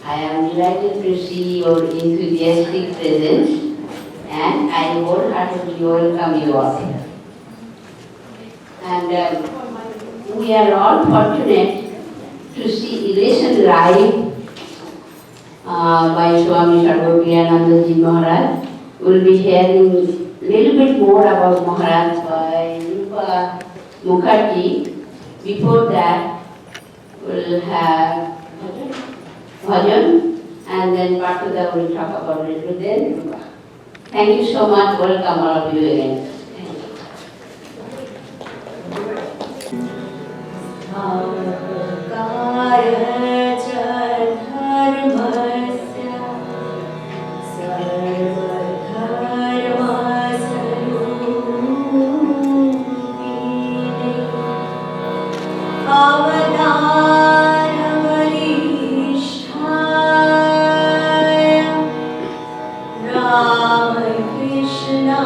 I am delighted to see your enthusiastic presence, and I wholeheartedly welcome you all. And we are all fortunate to see elation live by Swami Sarvapriyananda ji Maharaj. We will be hearing a little bit more about Maharaj by Rupa Mukherjee. Before that, we will have bhajan, and then Parthuda will talk about it. But then, Rupa. Thank you so much. Welcome all of you again. Krishna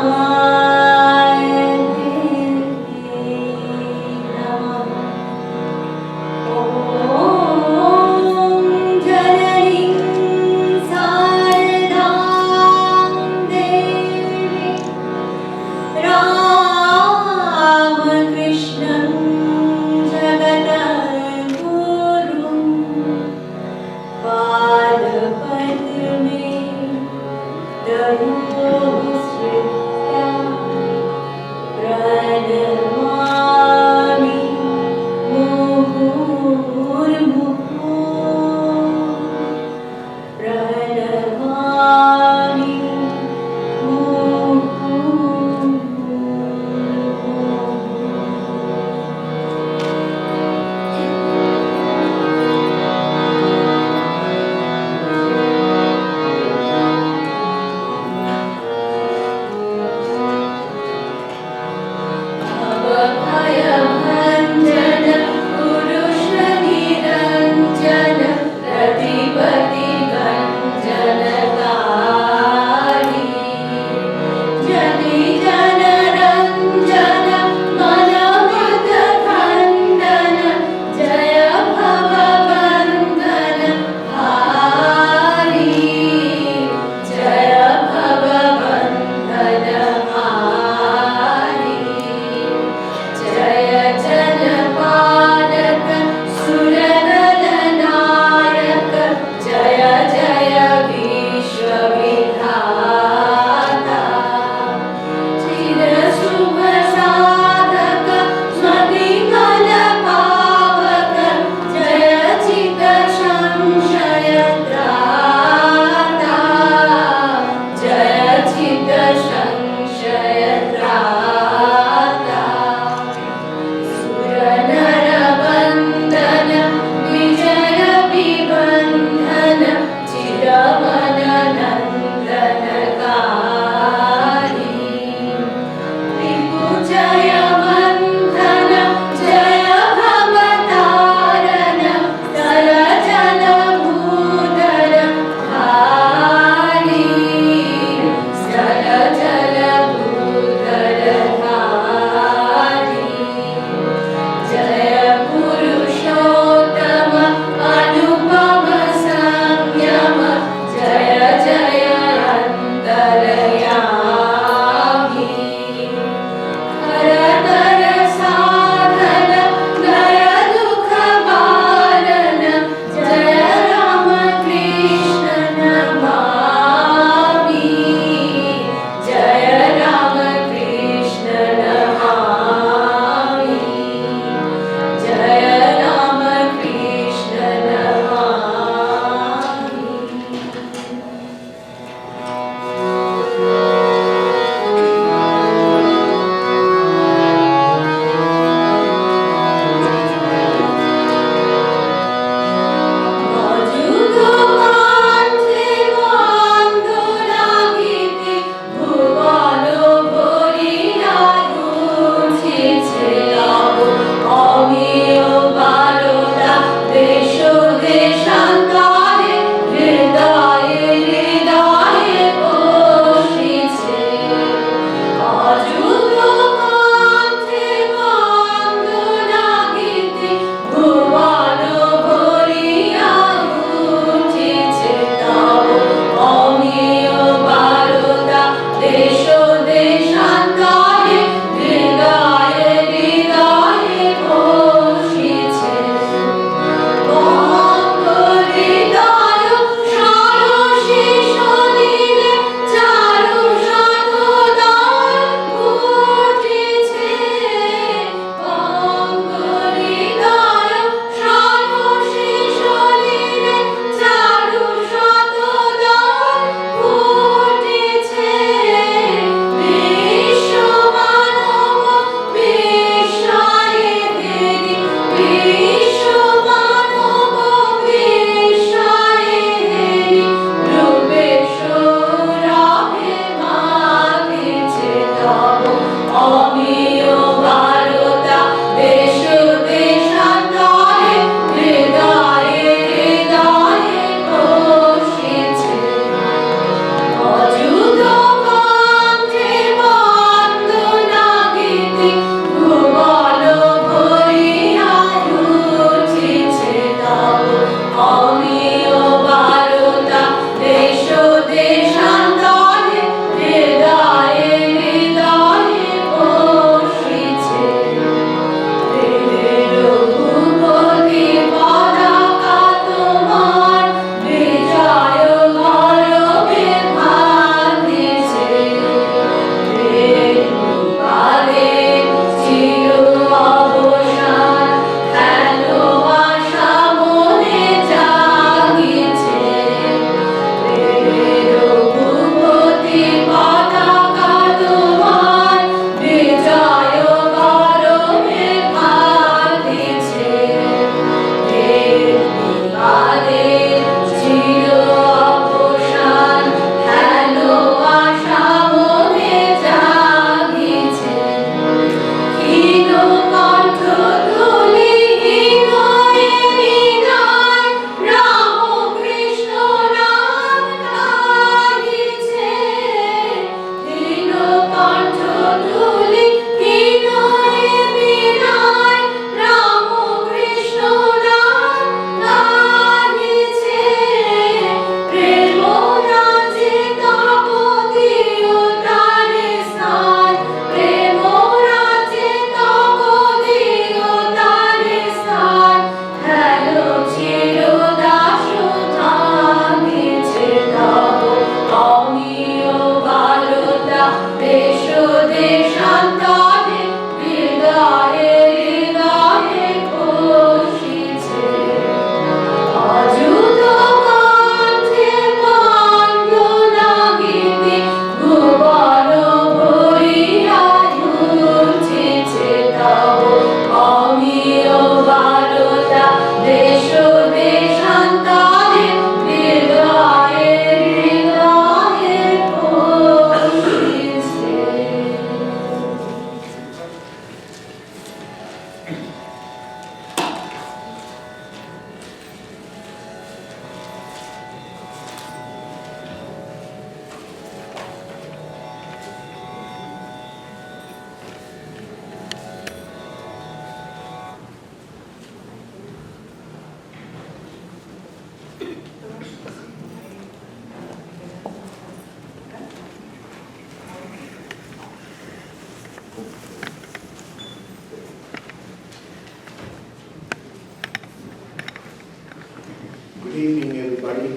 evening, everybody.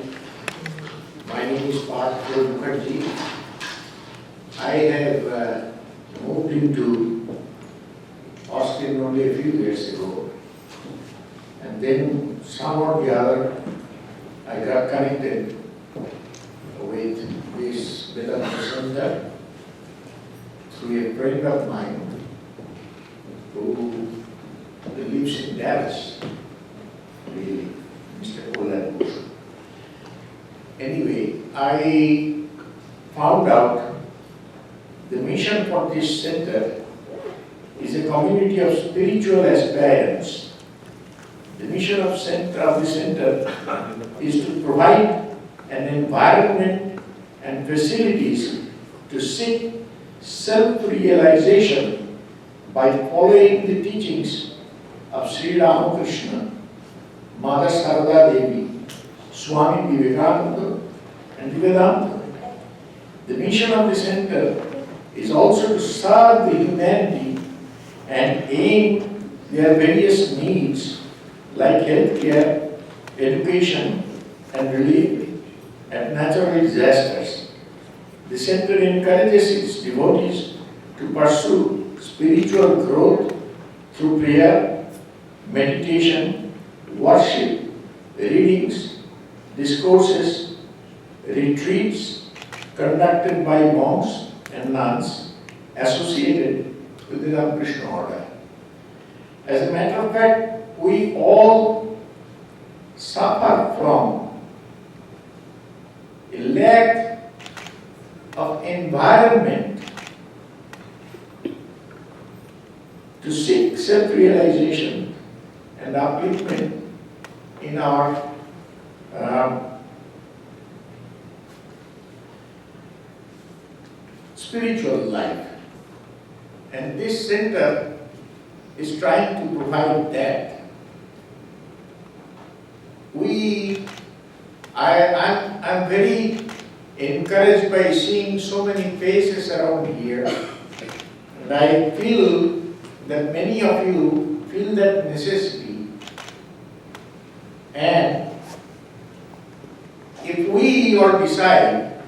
My name is Partha Mukherjee. I have moved into Austin only a few years ago, and then somehow or the other I got connected with this Vedanta center through a friend of mine who lives in Dallas, really, Mr. Poland. Anyway, I found out the mission for this center is a community of spiritual aspirants. The mission of the center is to provide an environment and facilities to seek self-realization by following the teachings of Sri Ramakrishna, Mother Sarada Devi, Swami Vivekananda, and Vedanta. The mission of the center is also to serve the humanity and aim their various needs like healthcare, education, and relief at natural disasters. The center encourages its devotees to pursue spiritual growth through prayer, meditation, worship, readings, discourses, retreats conducted by monks and nuns associated with the Ramakrishna order. As a matter of fact, we all suffer from a lack of environment to seek self-realization and upliftment in our spiritual life. And this center is trying to provide that. I'm very encouraged by seeing so many faces around here, and I feel that many of you feel that necessity. And if we all decide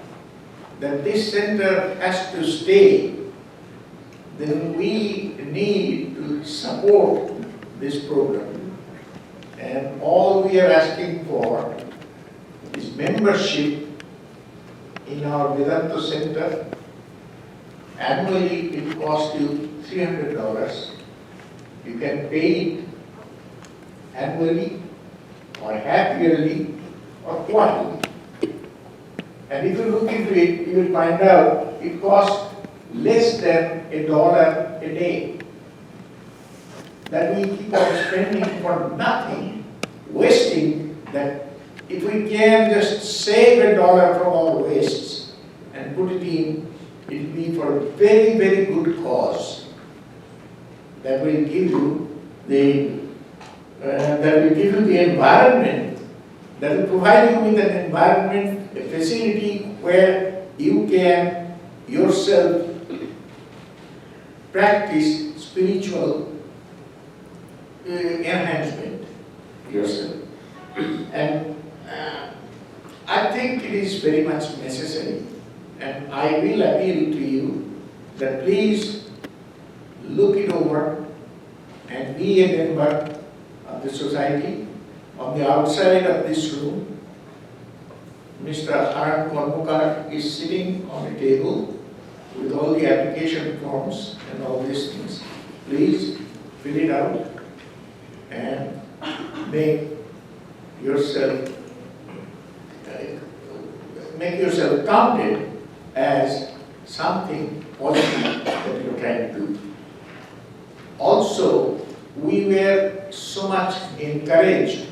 that this center has to stay, then we need to support this program. And all we are asking for is membership in our Vedanta center. Annually it costs you $300. You can pay it annually or half yearly or quarterly. And if you look into it, you will find out it costs less than $1 a day that we keep on spending for nothing, wasting that. If we can just save $1 from our wastes and put it in, it will be for a very, very good cause that will give you the environment, that will provide you with an environment, a facility where you can yourself practice spiritual enhancement yourself. And I think it is very much necessary, and I will appeal to you that please look it over and be a member of the society. On the outside of this room, Mr. Haran Kormukar is sitting on a table with all the application forms and all these things. Please fill it out and make yourself counted as something positive that you're trying to do. Also, we were so much encouraged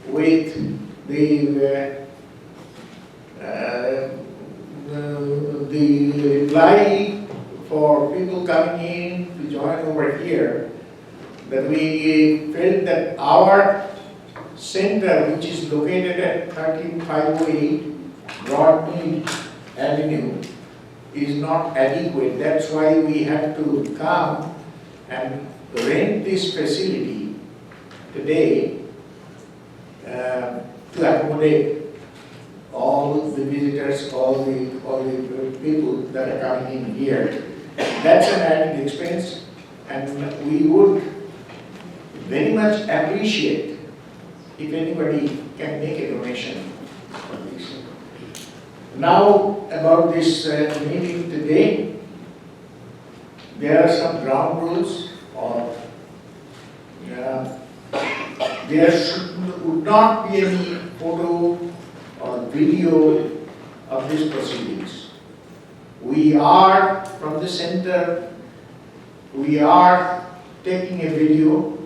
with the reply for people coming in to join over here, that we felt that our center, which is located at 13508 Broadmead Avenue, is not adequate. That's why we have to come and rent this facility today to accommodate all the visitors, all the people that are coming in here. That's an added expense, and we would very much appreciate if anybody can make a donation for this. Now, about this meeting today, there are some ground rules, or there would not be any photo or video of these proceedings. We are, from the center, we are taking a video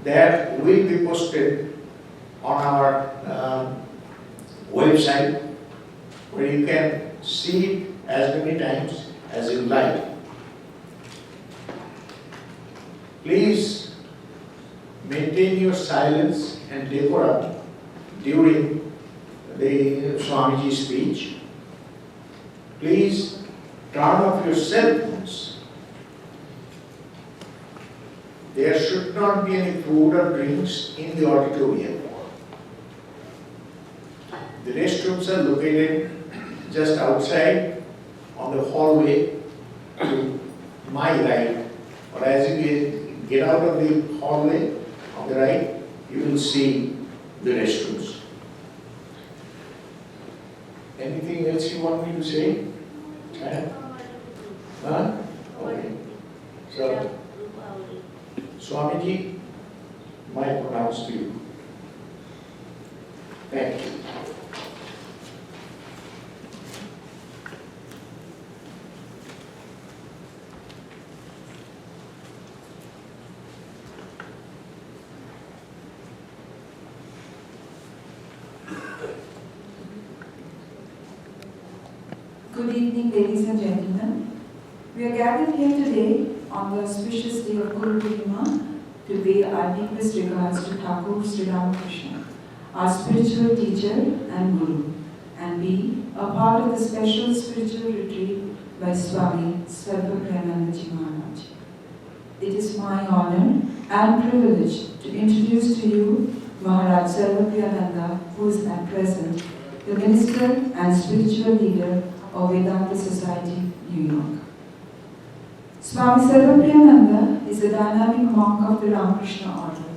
that will be posted on our website, where you can see it as many times as you like. Please maintain your silence and decorum during the Swamiji's speech. Please turn off your cell phones. There should not be any food or drinks in the auditorium. The restrooms are located just outside on the hallway to my right, or as you get out of the hallway on the right, you will see the restrooms. Anything else you want me to say? Huh? Okay. So, Swamiji, my pronounce to you. Thank you. Good evening, ladies and gentlemen. We are gathered here today on the auspicious day of Guru Purnima to pay our deepest regards to Thakur Sri Ramakrishna, our spiritual teacher and Guru, and be a part of the special spiritual retreat by Swami Sarvapriyananda Ji Maharaj. It is my honor and privilege to introduce to you Maharaj Sarvapriyananda, who is at present the minister and spiritual leader of Vedanta Society, New York. Swami Sarvapriyananda is a dynamic monk of the Ramakrishna order.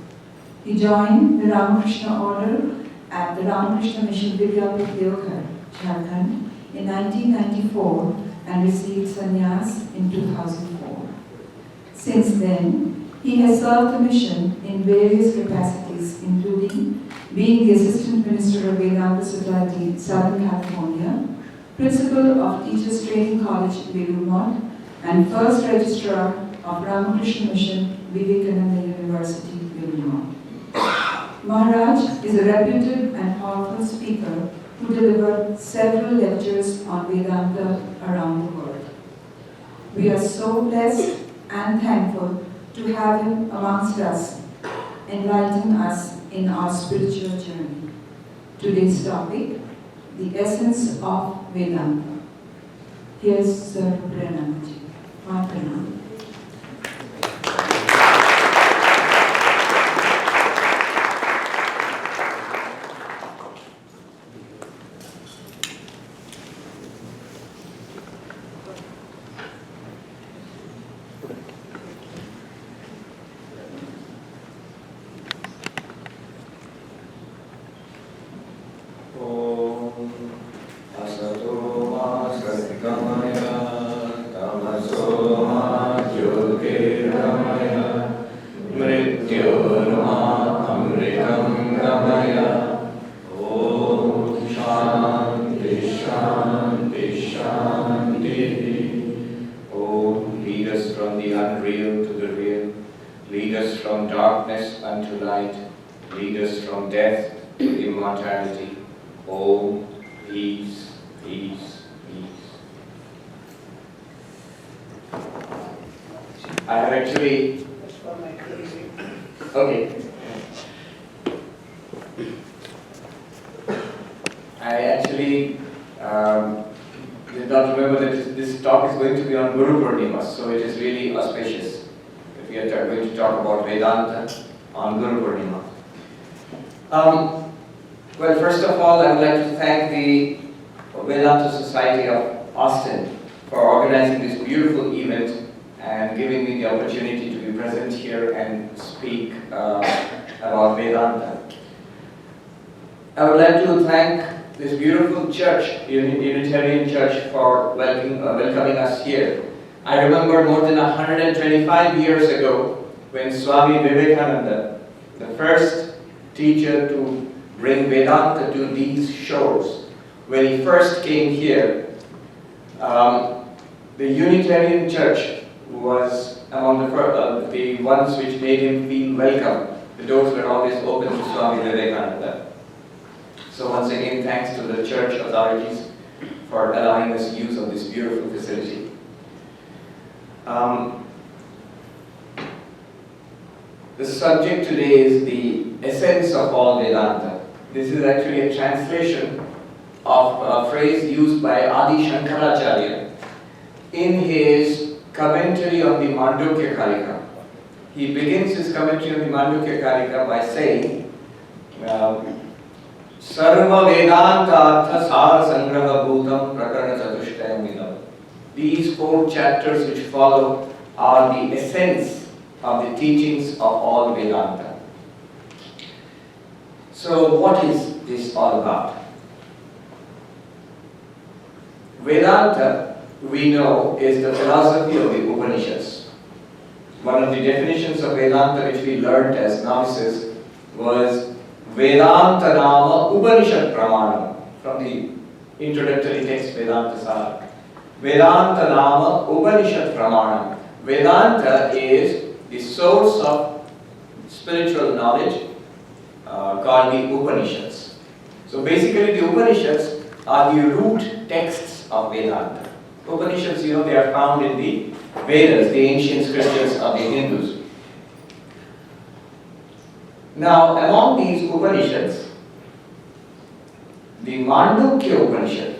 He joined the Ramakrishna order at the Ramakrishna Mission Vidyapit Deoghar, Jharkhand in 1994 and received sannyas in 2004. Since then, he has served the mission in various capacities, including being the Assistant Minister of Vedanta Society, Southern California, Principal of Teachers Training College, Belur, and First Registrar of Ramakrishna Mission, Vivekananda University, Belur. Maharaj is a reputed and powerful speaker who delivered several lectures on Vedanta around the world. We are so blessed and thankful to have him amongst us, enlightening us in our spiritual journey. Today's topic, the essence of Vedanta. Here's Sir Pranamji. My pranam. Did not remember that this talk is going to be on Guru Purnima, so it is really auspicious if we are going to talk about Vedanta on Guru Purnima. Well, first of all, I would like to thank the Vedanta Society of Austin for organizing this beautiful event and giving me the opportunity to be present here and speak about Vedanta. I would like to thank this beautiful church, Unitarian Church, for welcoming us here. I remember more than 125 years ago when Swami Vivekananda, the first teacher to bring Vedanta to these shores, when he first came here, the Unitarian Church was among the ones which made him feel welcome. The doors were always open to Swami Vivekananda. So once again, thanks to the church authorities for allowing us use of this beautiful facility. The subject today is the essence of all Vedanta. This is actually a translation of a phrase used by Adi Shankaracharya in his commentary on the Mandukya Karika. He begins his commentary on the Mandukya Karika by saying, Sarva Vedanta Artha Sar Sangraha Bhutam Prakarana Chatushtayam Vidam. These 4 chapters which follow are the essence of the teachings of all Vedanta. So what is this all about? Vedanta, we know, is the philosophy of the Upanishads. One of the definitions of Vedanta which we learned as novices was Vedanta Nama Upanishad Pramanam, from the introductory text Vedanta Sara. Vedanta Nama Upanishad Pramanam. Vedanta is the source of spiritual knowledge called the Upanishads. So basically the Upanishads are the root texts of Vedanta. Upanishads, they are found in the Vedas, the ancient scriptures of the Hindus. Now, among these Upanishads, the Mandukya Upanishad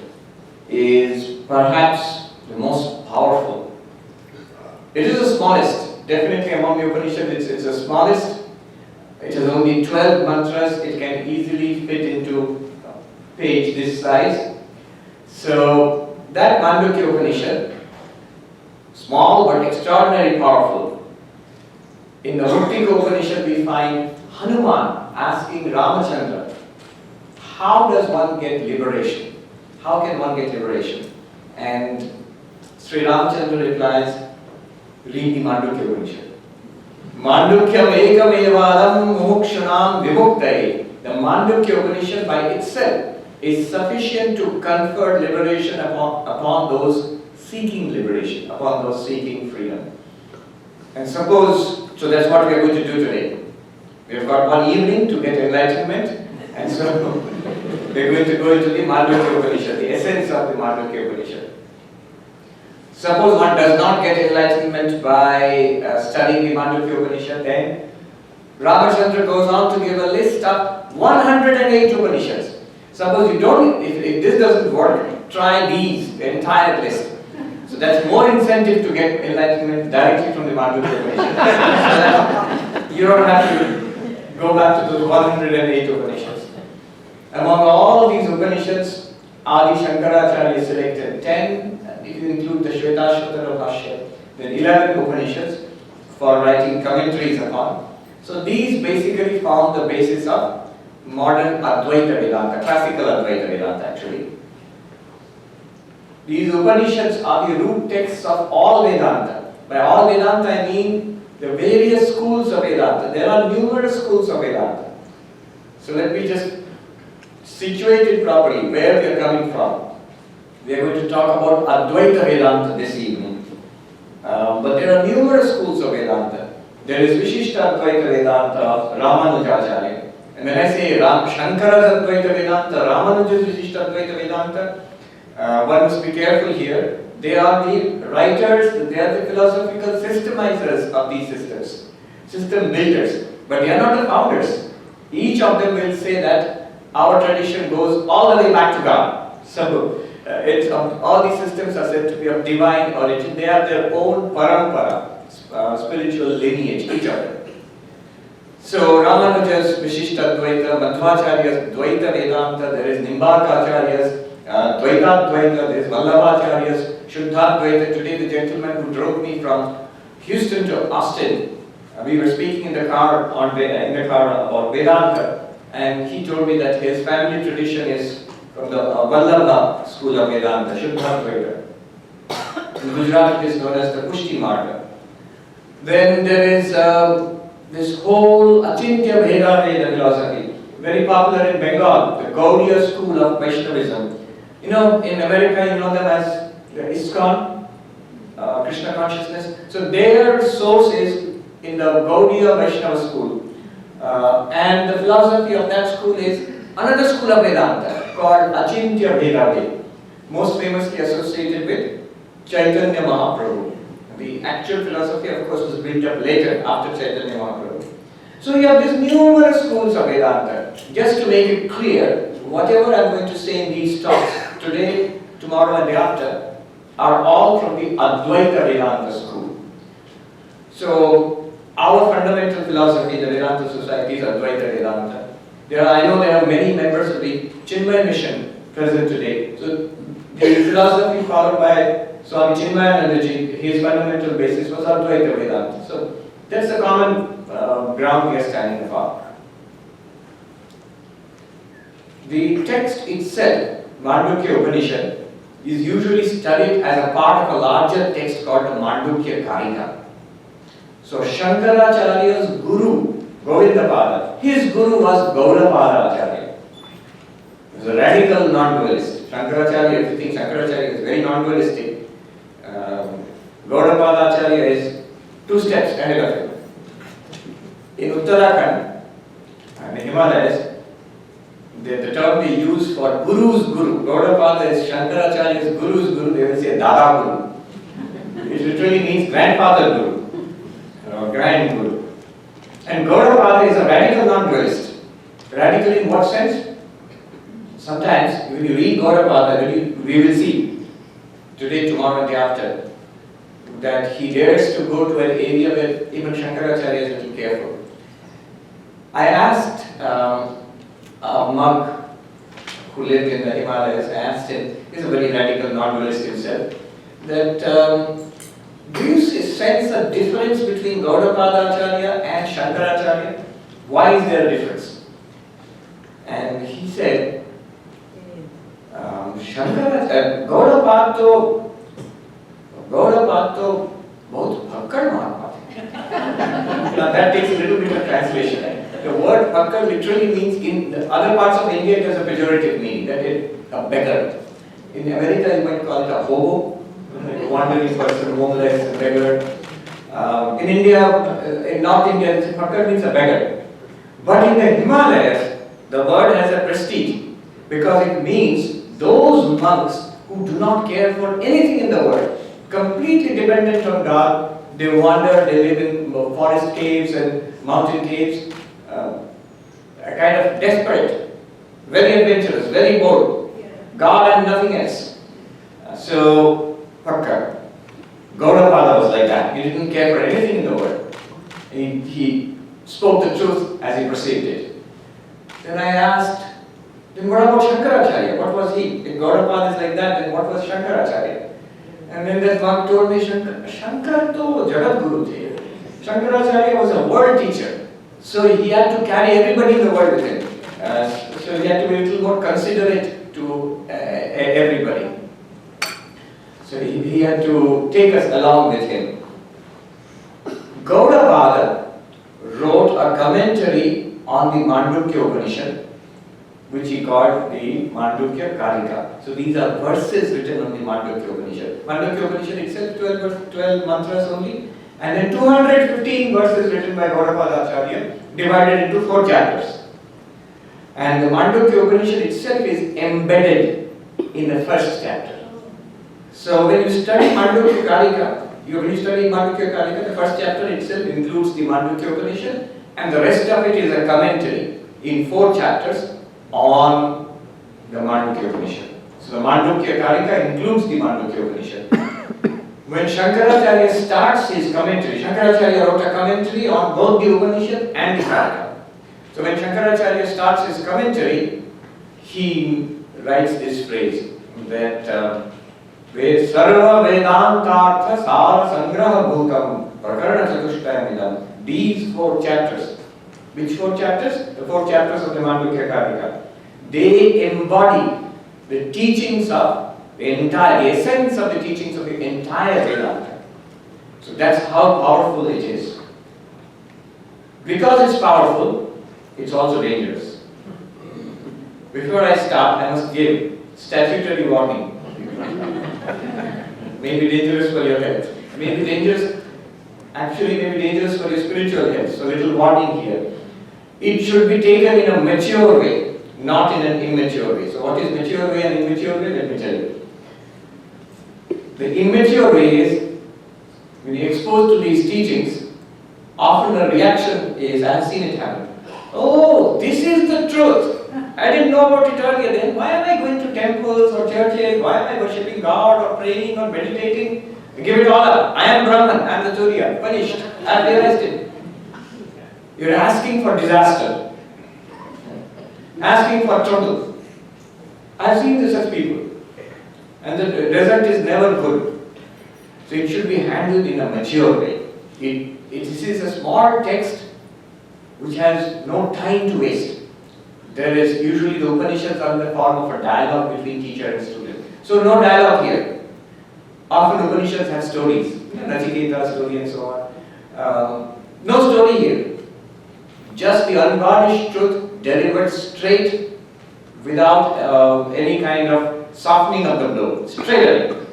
is perhaps the most powerful. It is the smallest, definitely among the Upanishads, it's the smallest. It has only 12 mantras. It can easily fit into a page this size. So, that Mandukya Upanishad, small but extraordinarily powerful. In the Muktika Upanishad, we find Hanuman asking Ramachandra, how does one get liberation? How can one get liberation? And Sri Ramachandra replies, read the Mandukya Upanishad. Mandukyam ekam evadam mumukshanam vimuktai. The Mandukya Upanishad by itself is sufficient to confer liberation upon those seeking liberation, upon those seeking freedom. And suppose, so that's what we are going to do today. We've got one evening to get enlightenment, and so we're going to go into the Mandukya Upanishad, the essence of the Mandukya Upanishad. Suppose one does not get enlightenment by studying the Mandukya Upanishad, then Ramachandra goes on to give a list of 108 Upanishads. Suppose you don't, if this doesn't work, try these, the entire list. So that's more incentive to get enlightenment directly from the Mandukya Upanishad. So you don't have to go back to those 108 Upanishads. Among all these Upanishads, Adi Shankaracharya selected 10, if you include the Shvetashvatara Bhashya, then 11 Upanishads for writing commentaries upon. So these basically form the basis of modern Advaita Vedanta, classical Advaita Vedanta actually. These Upanishads are the root texts of all Vedanta. By all Vedanta I mean the various schools of Vedanta. There are numerous schools of Vedanta. So let me just situate it properly, where we are coming from. We are going to talk about Advaita Vedanta this evening. But there are numerous schools of Vedanta. There is Vishishta Advaita Vedanta of Ramanujacharya. And when I say Shankara's Advaita Vedanta, Ramanuja's Vishishta Advaita Vedanta, one must be careful here. They are the writers, they are the philosophical systemizers of these systems, system builders, but they are not the founders. Each of them will say that our tradition goes all the way back to God. So, all these systems are said to be of divine origin. They have their own parampara, spiritual lineage, each of them. So Ramanuja's Vishishta Dvaita, Madhvacharya's Dvaita Vedanta, there is Nimbarkacharya's Dvaita Dvaita, there is Vallabhacharya's Shuddha Dvaita. Today the gentleman who drove me from Houston to Austin, we were speaking in the car about Vedanta, and he told me that his family tradition is from the Vallabha school of Vedanta, Shuddha Dvaita. In Gujarat it is known as the Pushti Marga. Then there is this whole Achintya Veda philosophy, very popular in Bengal, the Gaudiya school of Vaishnavism. You know, in America you know them as the ISKCON, Krishna consciousness. So their source is in the Gaudiya Vaishnava school. And the philosophy of that school is another school of Vedanta called Achintya Veda, most famously associated with Chaitanya Mahaprabhu. The actual philosophy, of course, was built up later after Chaitanya Mahaprabhu. So you have these numerous schools of Vedanta. Just to make it clear, whatever I am going to say in these talks today, tomorrow and the after are all from the Advaita Vedanta school. So our fundamental philosophy, the Vedanta Society, is Advaita Vedanta. I know there are many members of the Chinmaya mission present today. So the philosophy followed by Swami Chinmayanandaji, his fundamental basis was Advaita Vedanta. So that's the common ground we are standing upon. The text itself, Mandukya Upanishad, is usually studied as a part of a larger text called the Mandukya Karika. So Shankaracharya's guru, Govindapada, his guru was Gaurapada Acharya. He was a radical non-dualist. Shankaracharya, if you think Shankaracharya is very non-dualistic, Gaudapada Acharya is 2 steps ahead of him. In Uttarakhand and the Himalayas, the term they use for Guru's Guru, Gaudapada is Shankaracharya's Guru's Guru, they will say Dada Guru. It literally means grandfather Guru, or grand Guru. And Gaudapada is a radical non-dualist. Radical in what sense? Sometimes when you read Gaudapada, we will see today, tomorrow and the after, that he dares to go to an area where even Shankaracharya is a little careful. I asked a monk who lived in the Himalayas, I asked him, he's a very radical non-dualist himself, that do you sense a difference between Gaudapada Acharya and Shankaracharya? Why is there a difference? And he said, Gaudapad to बहुत भक्कड़ महात्मा थे. Now that takes a little bit of translation. The word bhakkar literally means, in the other parts of India it has a pejorative meaning, that is a beggar. In America you might call it a hobo, a wandering person, homeless, beggar. In India, in North India, bhakkar means a beggar. But in the Himalayas, the word has a prestige because it means those monks who do not care for anything in the world, completely dependent on God. They wander, they live in forest caves and mountain caves, kind of desperate, very adventurous, very bold, God and nothing else. So, Bhakkar, Gaudapada was like that. He didn't care for anything in the world. He spoke the truth as he perceived it. Then I asked, then what about Shankaracharya? What was he? If Gaudapada is like that, then what was Shankaracharya? And then that monk told me, Shankar to Jagat Guru the. Shankaracharya was a world teacher. So he had to carry everybody in the world with him. So he had to be a little more considerate to everybody. So he had to take us along with him. Gaudapada wrote a commentary on the Mandukya Upanishad, which he called the Mandukya Karika. So these are verses written on the Mandukya Upanishad. Mandukya Upanishad itself 12 mantras only, and then 215 verses written by Gaudapada Acharya, divided into 4 chapters. And the Mandukya Upanishad itself is embedded in the first chapter. So when you study Mandukya Karika, the first chapter itself includes the Mandukya Upanishad, and the rest of it is a commentary in 4 chapters on the Mandukya Upanishad. So the Mandukya Karika includes the Mandukya Upanishad. When Shankaracharya starts his commentary, Shankaracharya wrote a commentary on both the Upanishad and the Karika. So when Shankaracharya starts his commentary, he writes this phrase that Sarva Vedantartha Sara Sangraha Bhutam Prakarana Chatushtayamidam. These 4 chapters. Which 4 chapters? The 4 chapters of the Mandukya Karika. They embody the teachings of the essence of the teachings of the entire Vedanta. So that's how powerful it is. Because it's powerful, it's also dangerous. Before I start, I must give statutory warning. May be dangerous for your health. May be dangerous for your spiritual health. So little warning here. It should be taken in a mature way, not in an immature way. So what is mature way and immature way? Let me tell you. The immature way is, when you're exposed to these teachings, often a reaction is, I have seen it happen. Oh, this is the truth. I didn't know about it earlier. Then why am I going to temples or churches? Why am I worshipping God or praying or meditating? Give it all up. I am Brahman. I am the Turiya. Finished. I have realized it. You're asking for disaster. Asking for trouble. I've seen such people. And the result is never good. So it should be handled in a mature way. This is a small text which has no time to waste. There is usually the Upanishads are in the form of a dialogue between teacher and student. So no dialogue here. Often Upanishads have stories, Nachiketa story and so on. No story here. Just the unvarnished truth delivered straight without any kind of softening of the blow. Straight away.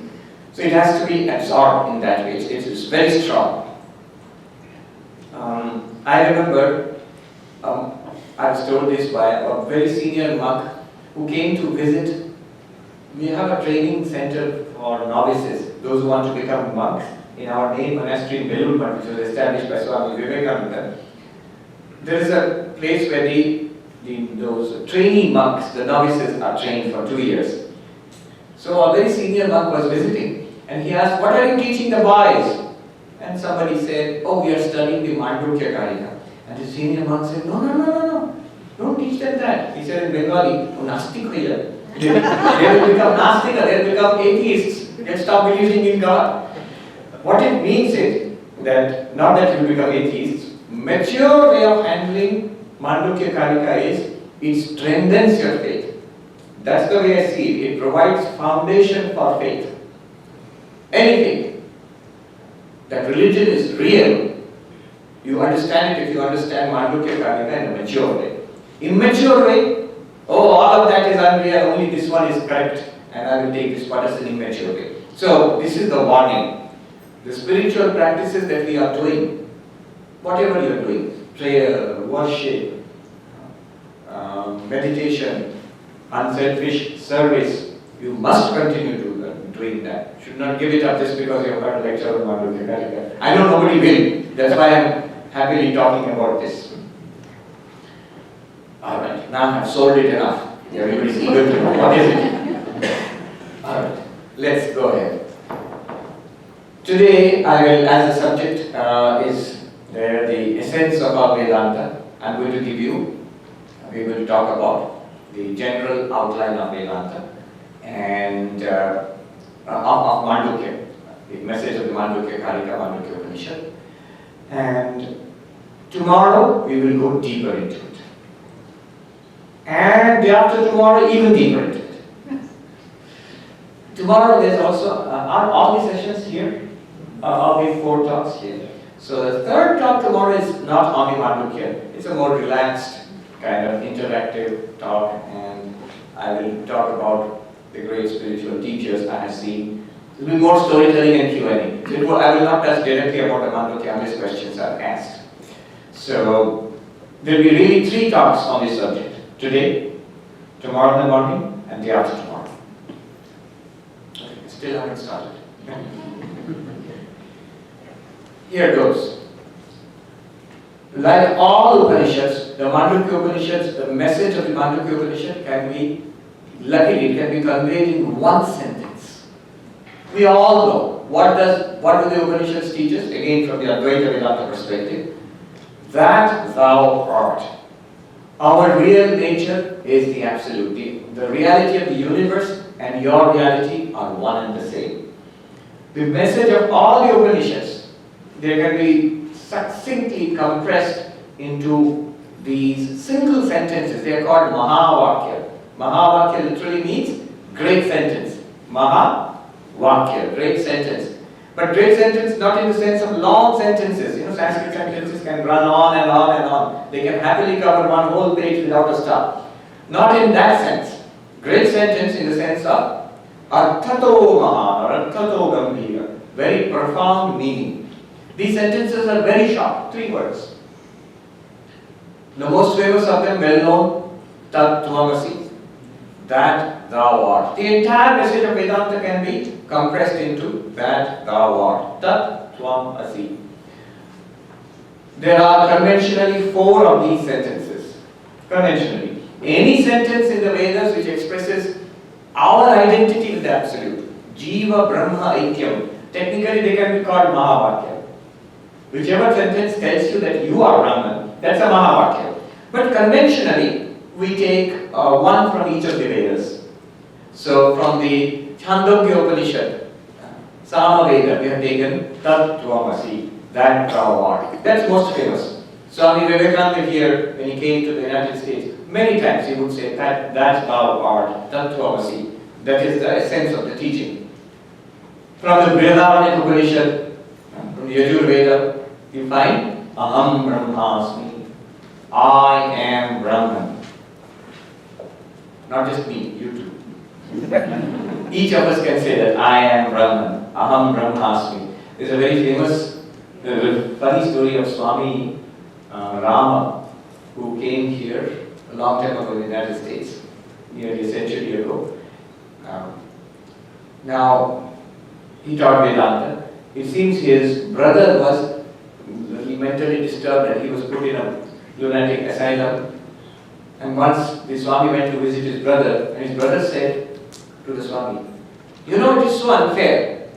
So it has to be absorbed in that way. It is very strong. I remember, I was told this by a very senior monk who came to visit. We have a training center for novices, those who want to become monks, in our main monastery in Belur, which was established by Swami Vivekananda. There is a place where those trainee monks, the novices, are trained for 2 years. So a very senior monk was visiting, and he asked, "What are you teaching the boys?" And somebody said, "Oh, we are studying the Mandukya Karika." And the senior monk said, No, don't teach them that. He said in Bengali, "Oh, Nastik hoya." They will become Nastika, they will become atheists. They'll stop believing in God. What it means is that, not that you will become atheists, mature way of handling Mandukya Karika is, it strengthens your faith. That's the way I see it. It provides foundation for faith. Anything. That religion is real. You understand it if you understand Mandukya Karika in a mature way. Immature way, oh, all of that is unreal, only this one is correct, and I will take this one as an immature way. So, this is the warning. The spiritual practices that we are doing, whatever you are doing, prayer, worship, meditation, unselfish service, you must continue doing that. You should not give it up just because you have got a lecture on Mandukya Karika. I know nobody will. That's why I am happily talking about this. Alright, now I've sold it enough. Everybody's eager to know. What is it? Alright, let's go ahead. Today, I will, as the subject is there, the essence of our Vedanta, I'm going to give you, we're going to talk about the general outline of Vedanta and of Mandukya, the message of the Mandukya Karika, Mandukya Upanishad. And tomorrow, we will go deeper into it. And day after tomorrow, even deeper into it. Tomorrow, there's also, are all the sessions here? All the 4 talks here. So the 3rd talk tomorrow is not on the Mandukya. It's a more relaxed, kind of interactive talk, and I will talk about the great spiritual teachers I have seen. There will be more storytelling and Q&A. So I will not touch directly about the Mandukya unless questions are asked. So there will be really 3 talks on this subject. Today, tomorrow in the morning, and day after tomorrow. Okay, still haven't started. Here goes. Like all Upanishads, the Mandukya Upanishads, the message of the Mandukya Upanishad can be, luckily, it can be conveyed in one sentence. We all know what do the Upanishads teach us? Again, from the Advaita Vedanta perspective, that thou art. Our real nature is the absolute. The reality of the universe and your reality are one and the same. The message of all the Upanishads, they can be succinctly compressed into these single sentences. They are called Mahavakya. Mahavakya literally means great sentence. Mahavakya, great sentence. But great sentence not in the sense of long sentences. Sanskrit sentences can run on and on and on. They can happily cover one whole page without a stop. Not in that sense. Great sentence in the sense of Arthato Mahan or Arthato Gambhira. Very profound meaning. These sentences are very short, 3 words. The most famous of them, well known, Tat Tvamasi, that thou art. The entire message of Vedanta can be compressed into that thou art. Tat Tvamasi. There are conventionally 4 of these sentences. Conventionally. Any sentence in the Vedas which expresses our identity with the Absolute. Jiva Brahma Aikyam. Technically they can be called Mahavakya. Whichever sentence tells you that you are Brahman, that's a Mahavakya. But conventionally, we take one from each of the Vedas. So from the Chandogya Upanishad, Sama Veda, we have taken Tat Tvamasi, that thou art. That's most famous. Swami Vivekananda here, when he came to the United States, many times he would say that thou art, Tat Tvamasi. That is the essence of the teaching. From the Brihadaranyaka Upanishad, from the Yajurveda, you find Aham Brahmasmi, I am Brahman. Not just me, you too. Each of us can say that I am Brahman, Aham Brahmasmi. There's a very famous, funny story of Swami Rama, who came here a long time ago in the United States, nearly a century ago. Now, he taught Vedanta. It seems his brother was mentally disturbed and he was put in a lunatic asylum. And once the Swami went to visit his brother, and his brother said to the Swami, it is so unfair.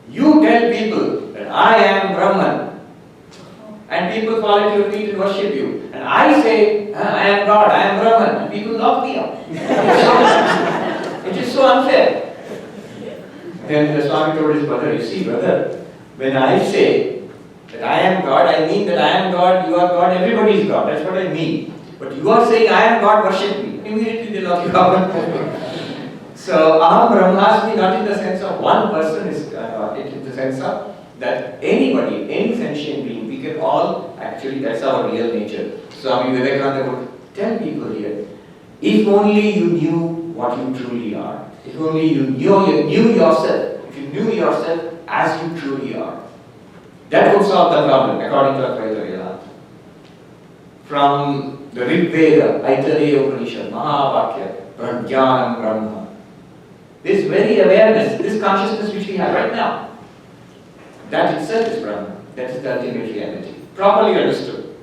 You tell people that I am Brahman, and people fall at your feet and worship you. And I say, I am God, I am Brahman, and people lock me up. It is so unfair. Then the Swami told his brother, you see brother, when I say that I am God, I mean that I am God, you are God, everybody is God. That's what I mean. But you are saying I am God, worship me. Immediately they lock you up. So, Aham Brahmasmi, not in the sense of one person is God, it in the sense of that anybody, any sentient being, we can all, actually that's our real nature. Swami Vivekananda would tell people here, if only you knew what you truly are, if only you knew yourself, if you knew yourself as you truly are, that would solve the problem, according to Advaita Vedanta. From the Rig Veda, Aitareya Upanishad, Mahavakya, Prajnanam Brahma. This very awareness, this consciousness which we have right now, that itself is Brahma. That is the ultimate reality, properly understood.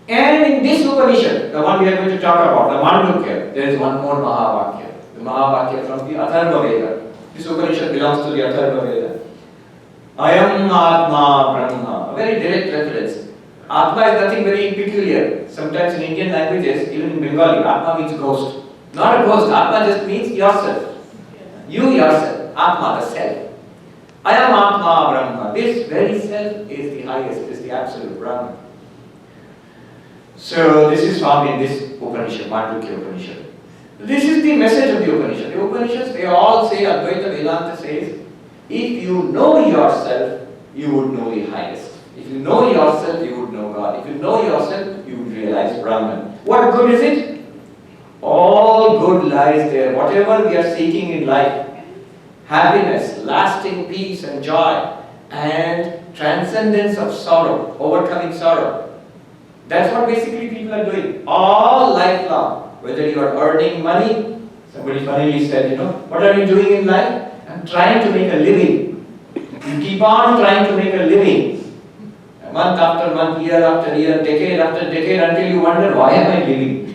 And in this Upanishad, the one we are going to talk about, the Mandukya, there is one more Mahavakya. The Mahavakya from the Atharva Veda. This Upanishad belongs to the Atharva Veda. Ayam Atma Brahma. A very direct reference. Atma is nothing very peculiar. Sometimes in Indian languages, even in Bengali, Atma means ghost. Not a ghost, Atma just means yourself. You yourself, Atma, the self. Ayam Atma Brahma. This very self is the highest, is the absolute Brahman. So this is found in this Upanishad, Mandukya Upanishad. This is the message of the Upanishad. The Upanishads, they all say, Advaita Vedanta says, if you know yourself, you would know the highest. If you know yourself, you would know God. If you know yourself, you would realize Brahman. What good is it? All good lies there. Whatever we are seeking in life, happiness, lasting peace and joy, and transcendence of sorrow, overcoming sorrow. That's what basically people are doing all life long. Whether you are earning money, somebody funnily said, what are you doing in life? I'm trying to make a living. You keep on trying to make a living. Month after month, year after year, decade after decade, until you wonder, why am I living?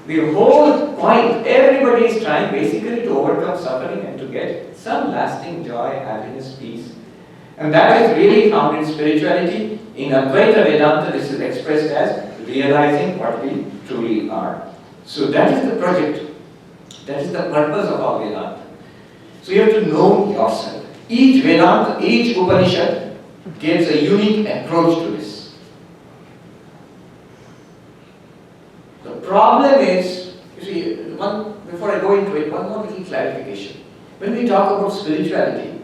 The whole point, everybody is trying basically to overcome suffering and to to get some lasting joy, happiness, peace. And that is really found in spirituality. In Advaita Vedanta, this is expressed as realizing what we truly are. So that is the project. That is the purpose of our Vedanta. So you have to know yourself. Each Vedanta, each Upanishad gives a unique approach to this. The problem is, you see, before I go into it, one more little clarification. When we talk about spirituality,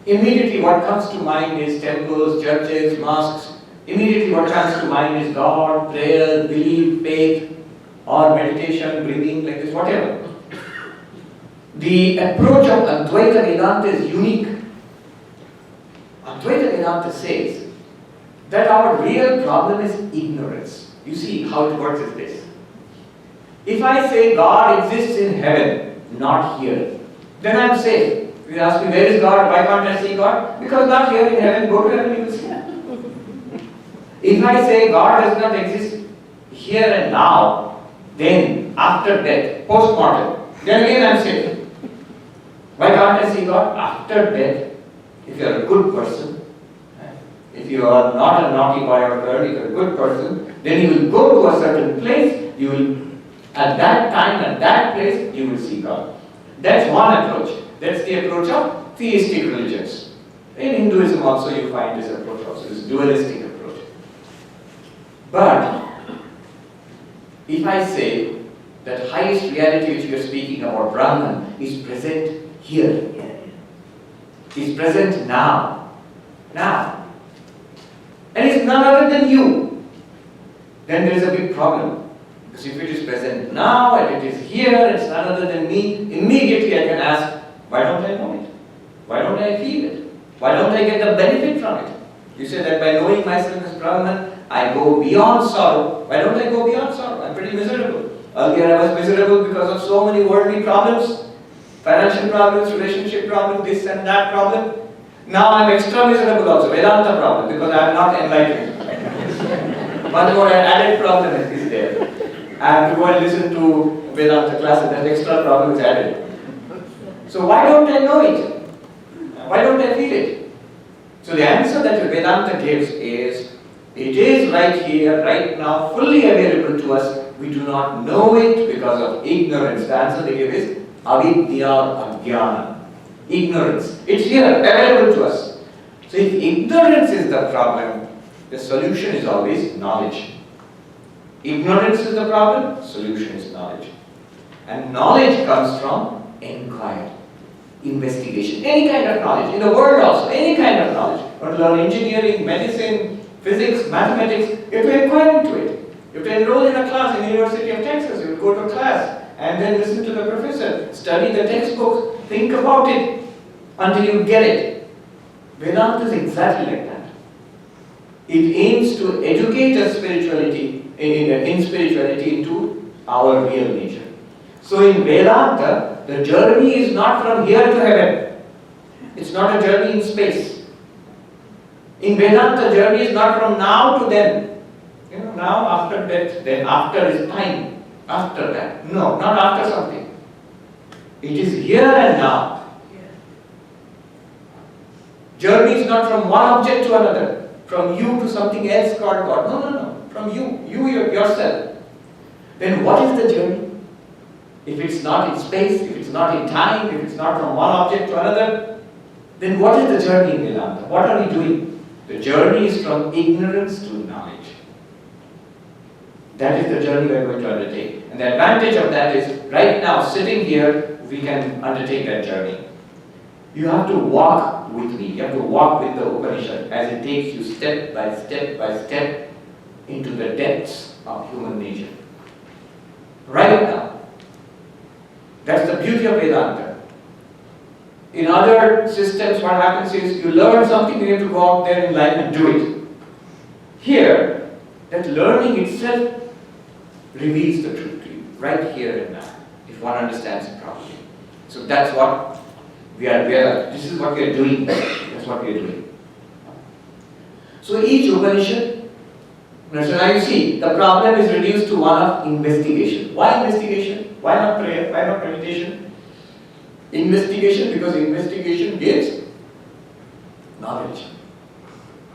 immediately what comes to mind is temples, churches, mosques. Immediately what comes to mind is God, prayer, belief, faith, or meditation, breathing, like this, whatever. The approach of Advaita Vedanta is unique. Advaita Vedanta says that our real problem is ignorance. You see how it works is this. If I say God exists in heaven, not here, then I am safe. You ask me, where is God? Why can't I see God? Because not here in heaven, go to heaven, you will see Him. If I say God does not exist here and now, then after death, post-mortem, then again I am safe. Why can't I see God? After death, if you are a good person, if you are not a naughty boy or girl, if you are a good person, then you will go to a certain place, you will, at that time, at that place, you will see God. That's one approach. That's the approach of theistic religions. In Hinduism also you find this approach also, this dualistic approach. But, if I say that highest reality which we are speaking about, Brahman, is present here, is present now, and is none other than you, then there is a big problem. Because if it is present now and it is here, it's none other than me, immediately I can ask, why don't I know it? Why don't I feel it? Why don't I get the benefit from it? You say that by knowing myself as Brahman, I go beyond sorrow. Why don't I go beyond sorrow? I'm pretty miserable. Earlier I was miserable because of so many worldly problems, financial problems, relationship problems, this and that problem. Now I'm extra miserable also, Vedanta problem, because I am not enlightened. One more added problem is there. I have to go and listen to Vedanta classes, that extra problem is added. So why don't I know it? Why don't I feel it? So the answer that Vedanta gives is, it is right here, right now, fully available to us. We do not know it because of ignorance. The answer they give is avidya ajnana. Ignorance. It's here, available to us. So if ignorance is the problem, the solution is always knowledge. Ignorance is the problem, solution is knowledge. And knowledge comes from inquiry, investigation, any kind of knowledge, in the world also, any kind of knowledge. You want to learn engineering, medicine, physics, mathematics, you have to inquire into it. You have to enroll in a class in the University of Texas, you will go to a class and then listen to the professor, study the textbook, think about it until you get it. Vedanta is exactly like that. It aims to educate us spirituality, in spirituality into our real nature. So in Vedanta, the journey is not from here to heaven. It's not a journey in space. In Vedanta, the journey is not from now to then. Now after death, then after is time. After that. No, not after something. It is here and now. Journey is not from one object to another, from you to something else called God. No. From you yourself. Then what is the journey? If it's not in space, if it's not in time, if it's not from one object to another, then what is the journey in Vedanta? What are we doing? The journey is from ignorance to knowledge. That is the journey we are going to undertake. And the advantage of that is, right now, sitting here, we can undertake that journey. You have to walk with me. You have to walk with the Upanishad as it takes you step by step into the depths of human nature. Right now. That's the beauty of Vedanta. In other systems, what happens is you learn something, you have to go out there in life and do it. Here, that learning itself reveals the truth to you, right here and now, if one understands it properly. So that's what this is what we are doing. That's what we are doing. So each Upanishad, so now you see, the problem is reduced to one of investigation. Why investigation? Why not prayer? Why not meditation? Investigation, because investigation gives knowledge.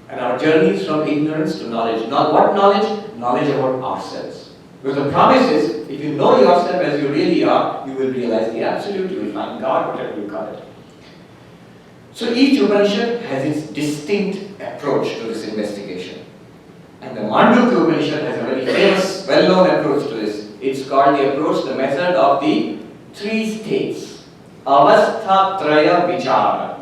And our journey is from ignorance to knowledge. Not what knowledge? Knowledge about ourselves. Because the promise is, if you know yourself as you really are, you will realize the absolute, you will find God, whatever you call it. So each Upanishad has its distinct approach to this investigation. And the Mandukya Upanishad has a very famous, well-known approach to this. It's called the approach, the method of the 3 states. Avastha Traya Vichara.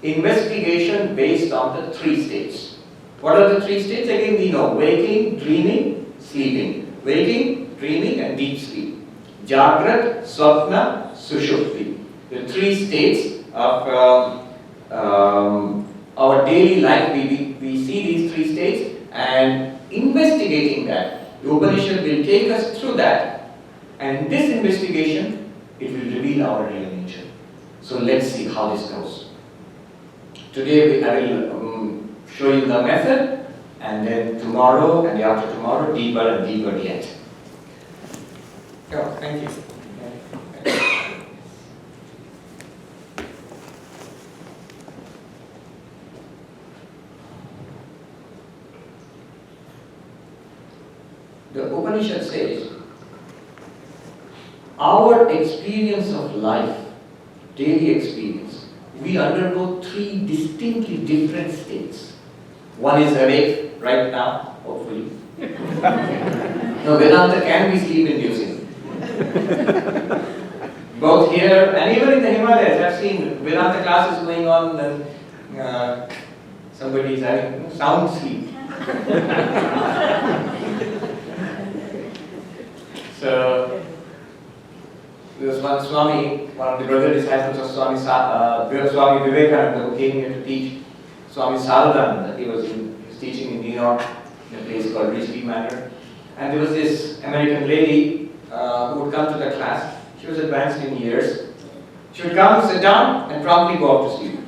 Investigation based on the 3 states. What are the 3 states? Again, we know waking, dreaming, sleeping. Waking, dreaming, and deep sleep. Jagrat, Swapna, Sushupti. The 3 states of our daily life. We see these 3 states, and investigating that, the Upanishad will take us through that, and in this investigation, it will reveal our real nature. So let's see how this goes. Today I will show you the method, and then tomorrow and the after tomorrow, deeper and deeper yet. Oh, thank you. The Upanishad says, our experience of life, daily experience, we undergo 3 distinctly different states. One is awake right now, hopefully. No, Vedanta can be sleep-inducing. Both here and even in the Himalayas, I've seen Vedanta classes going on, and somebody is having sound sleep. So, there was one Swami, one of the brother disciples of Swami Vivekananda, who came here to teach. Swami Sarvapriyananda, he was teaching in New York, in a place called Richley Manor. And there was this American lady who would come to the class. She was advanced in years. She would come, sit down, and promptly go off to sleep.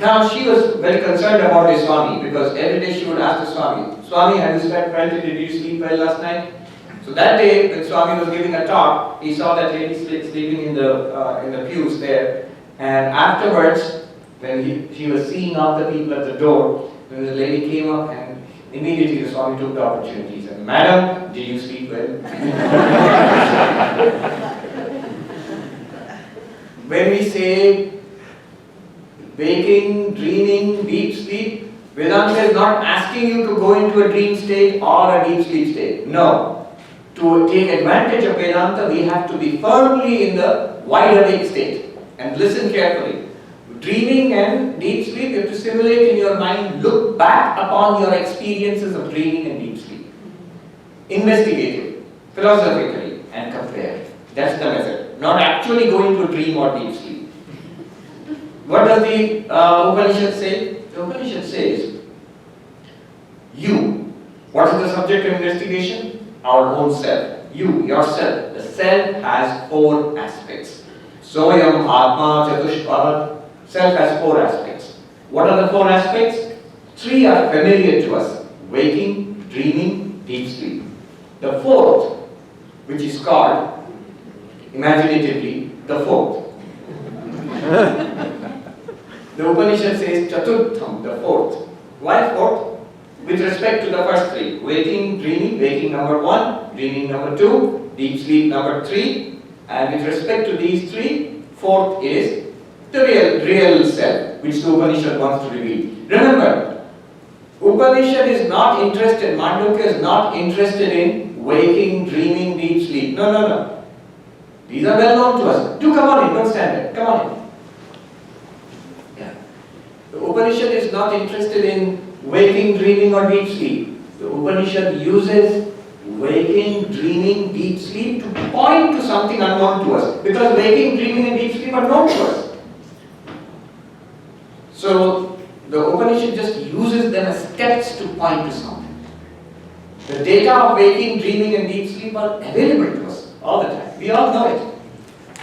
Now, she was very concerned about the Swami, because every day she would ask the Swami, Swami, have you slept well? Did you sleep well last night? So that day, when Swami was giving a talk, he saw that lady sleeping in the pews there. And afterwards, when he was seeing out the people at the door, when the lady came up, and immediately the Swami took the opportunity. He said, Madam, did you sleep well? When we say waking, dreaming, deep sleep, Vedanta is not asking you to go into a dream state or a deep sleep state. No. To take advantage of Vedanta, we have to be firmly in the wide awake state. And listen carefully. Dreaming and deep sleep, you have to simulate in your mind, look back upon your experiences of dreaming and deep sleep. Investigate it, philosophically, and compare. That's the method. Not actually going to dream or deep sleep. What does the Upanishad say? The Upanishad says, you. What is the subject of investigation? Our own self. You, yourself. The self has 4 aspects. Soyam Atma Chatushpahat. Self has 4 aspects. What are the 4 aspects? 3 are familiar to us. Waking, dreaming, deep sleep. The 4th, which is called, imaginatively, the 4th. The Upanishad says Chaturtham, the 4th. Why 4th? With respect to the first 3. Waking, dreaming, waking number 1, dreaming number 2, deep sleep number 3. And with respect to these 3, 4th is the real self, which the Upanishad wants to reveal. Remember, Upanishad is not interested, Mandukya is not interested in waking, dreaming, deep sleep. No. These are well known to us. Do come on in, don't stand there. Come on in. Yeah. The Upanishad is not interested in waking, dreaming, or deep sleep. The Upanishad uses waking, dreaming, deep sleep to point to something unknown to us. Because waking, dreaming, and deep sleep are known to us. So, the Upanishad just uses them as steps to point to something. The data of waking, dreaming, and deep sleep are available to us all the time. We all know it.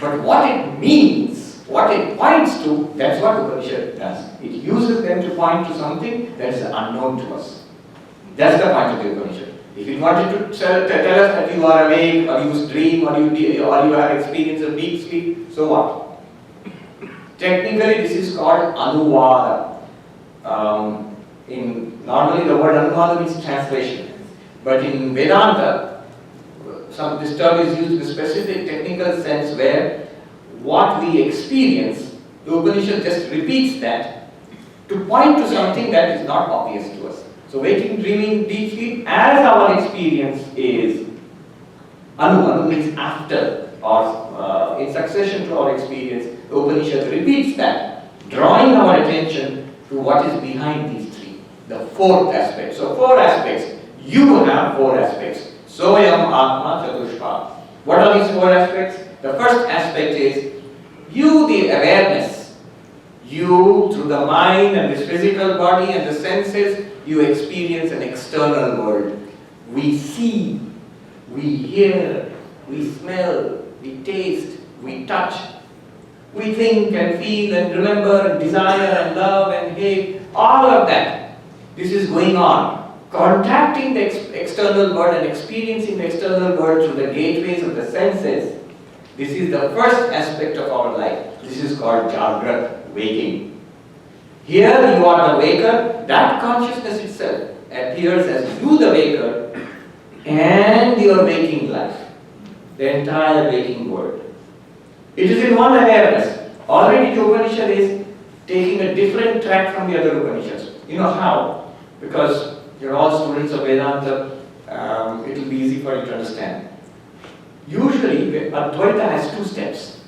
But what it means, what it points to, that's what Upanishad does. It uses them to point to something that is unknown to us. That's the point of the Upanishad. If it wanted to tell us that you are awake, or you dream, or you have experience of deep sleep, so what? Technically, this is called Anuvada. Normally the word Anuvada means translation. But in Vedanta, this term is used in a specific technical sense where what we experience, the Upanishad just repeats that to point to something that is not obvious to us. So waking, dreaming, deep sleep, as our experience is, Anu means after or in succession to our experience, the Upanishad repeats that, drawing our attention to what is behind these three, the fourth aspect. So 4 aspects. You have 4 aspects. Soyam Atma Chatushpa. What are these 4 aspects? The first aspect is you, the awareness. You, through the mind and this physical body and the senses, you experience an external world. We see, we hear, we smell, we taste, we touch, we think and feel and remember and desire and love and hate, all of that. This is going on. Contacting the external world and experiencing the external world through the gateways of the senses. This is the first aspect of our life. This is called Jagrat, waking. Here you are the waker, that consciousness itself appears as you the waker and your waking life, the entire waking world. It is in one awareness. Already the Upanishad is taking a different track from the other Upanishads. You know how? Because you're all students of Vedanta, it will be easy for you to understand. Usually, Advaita has 2 steps.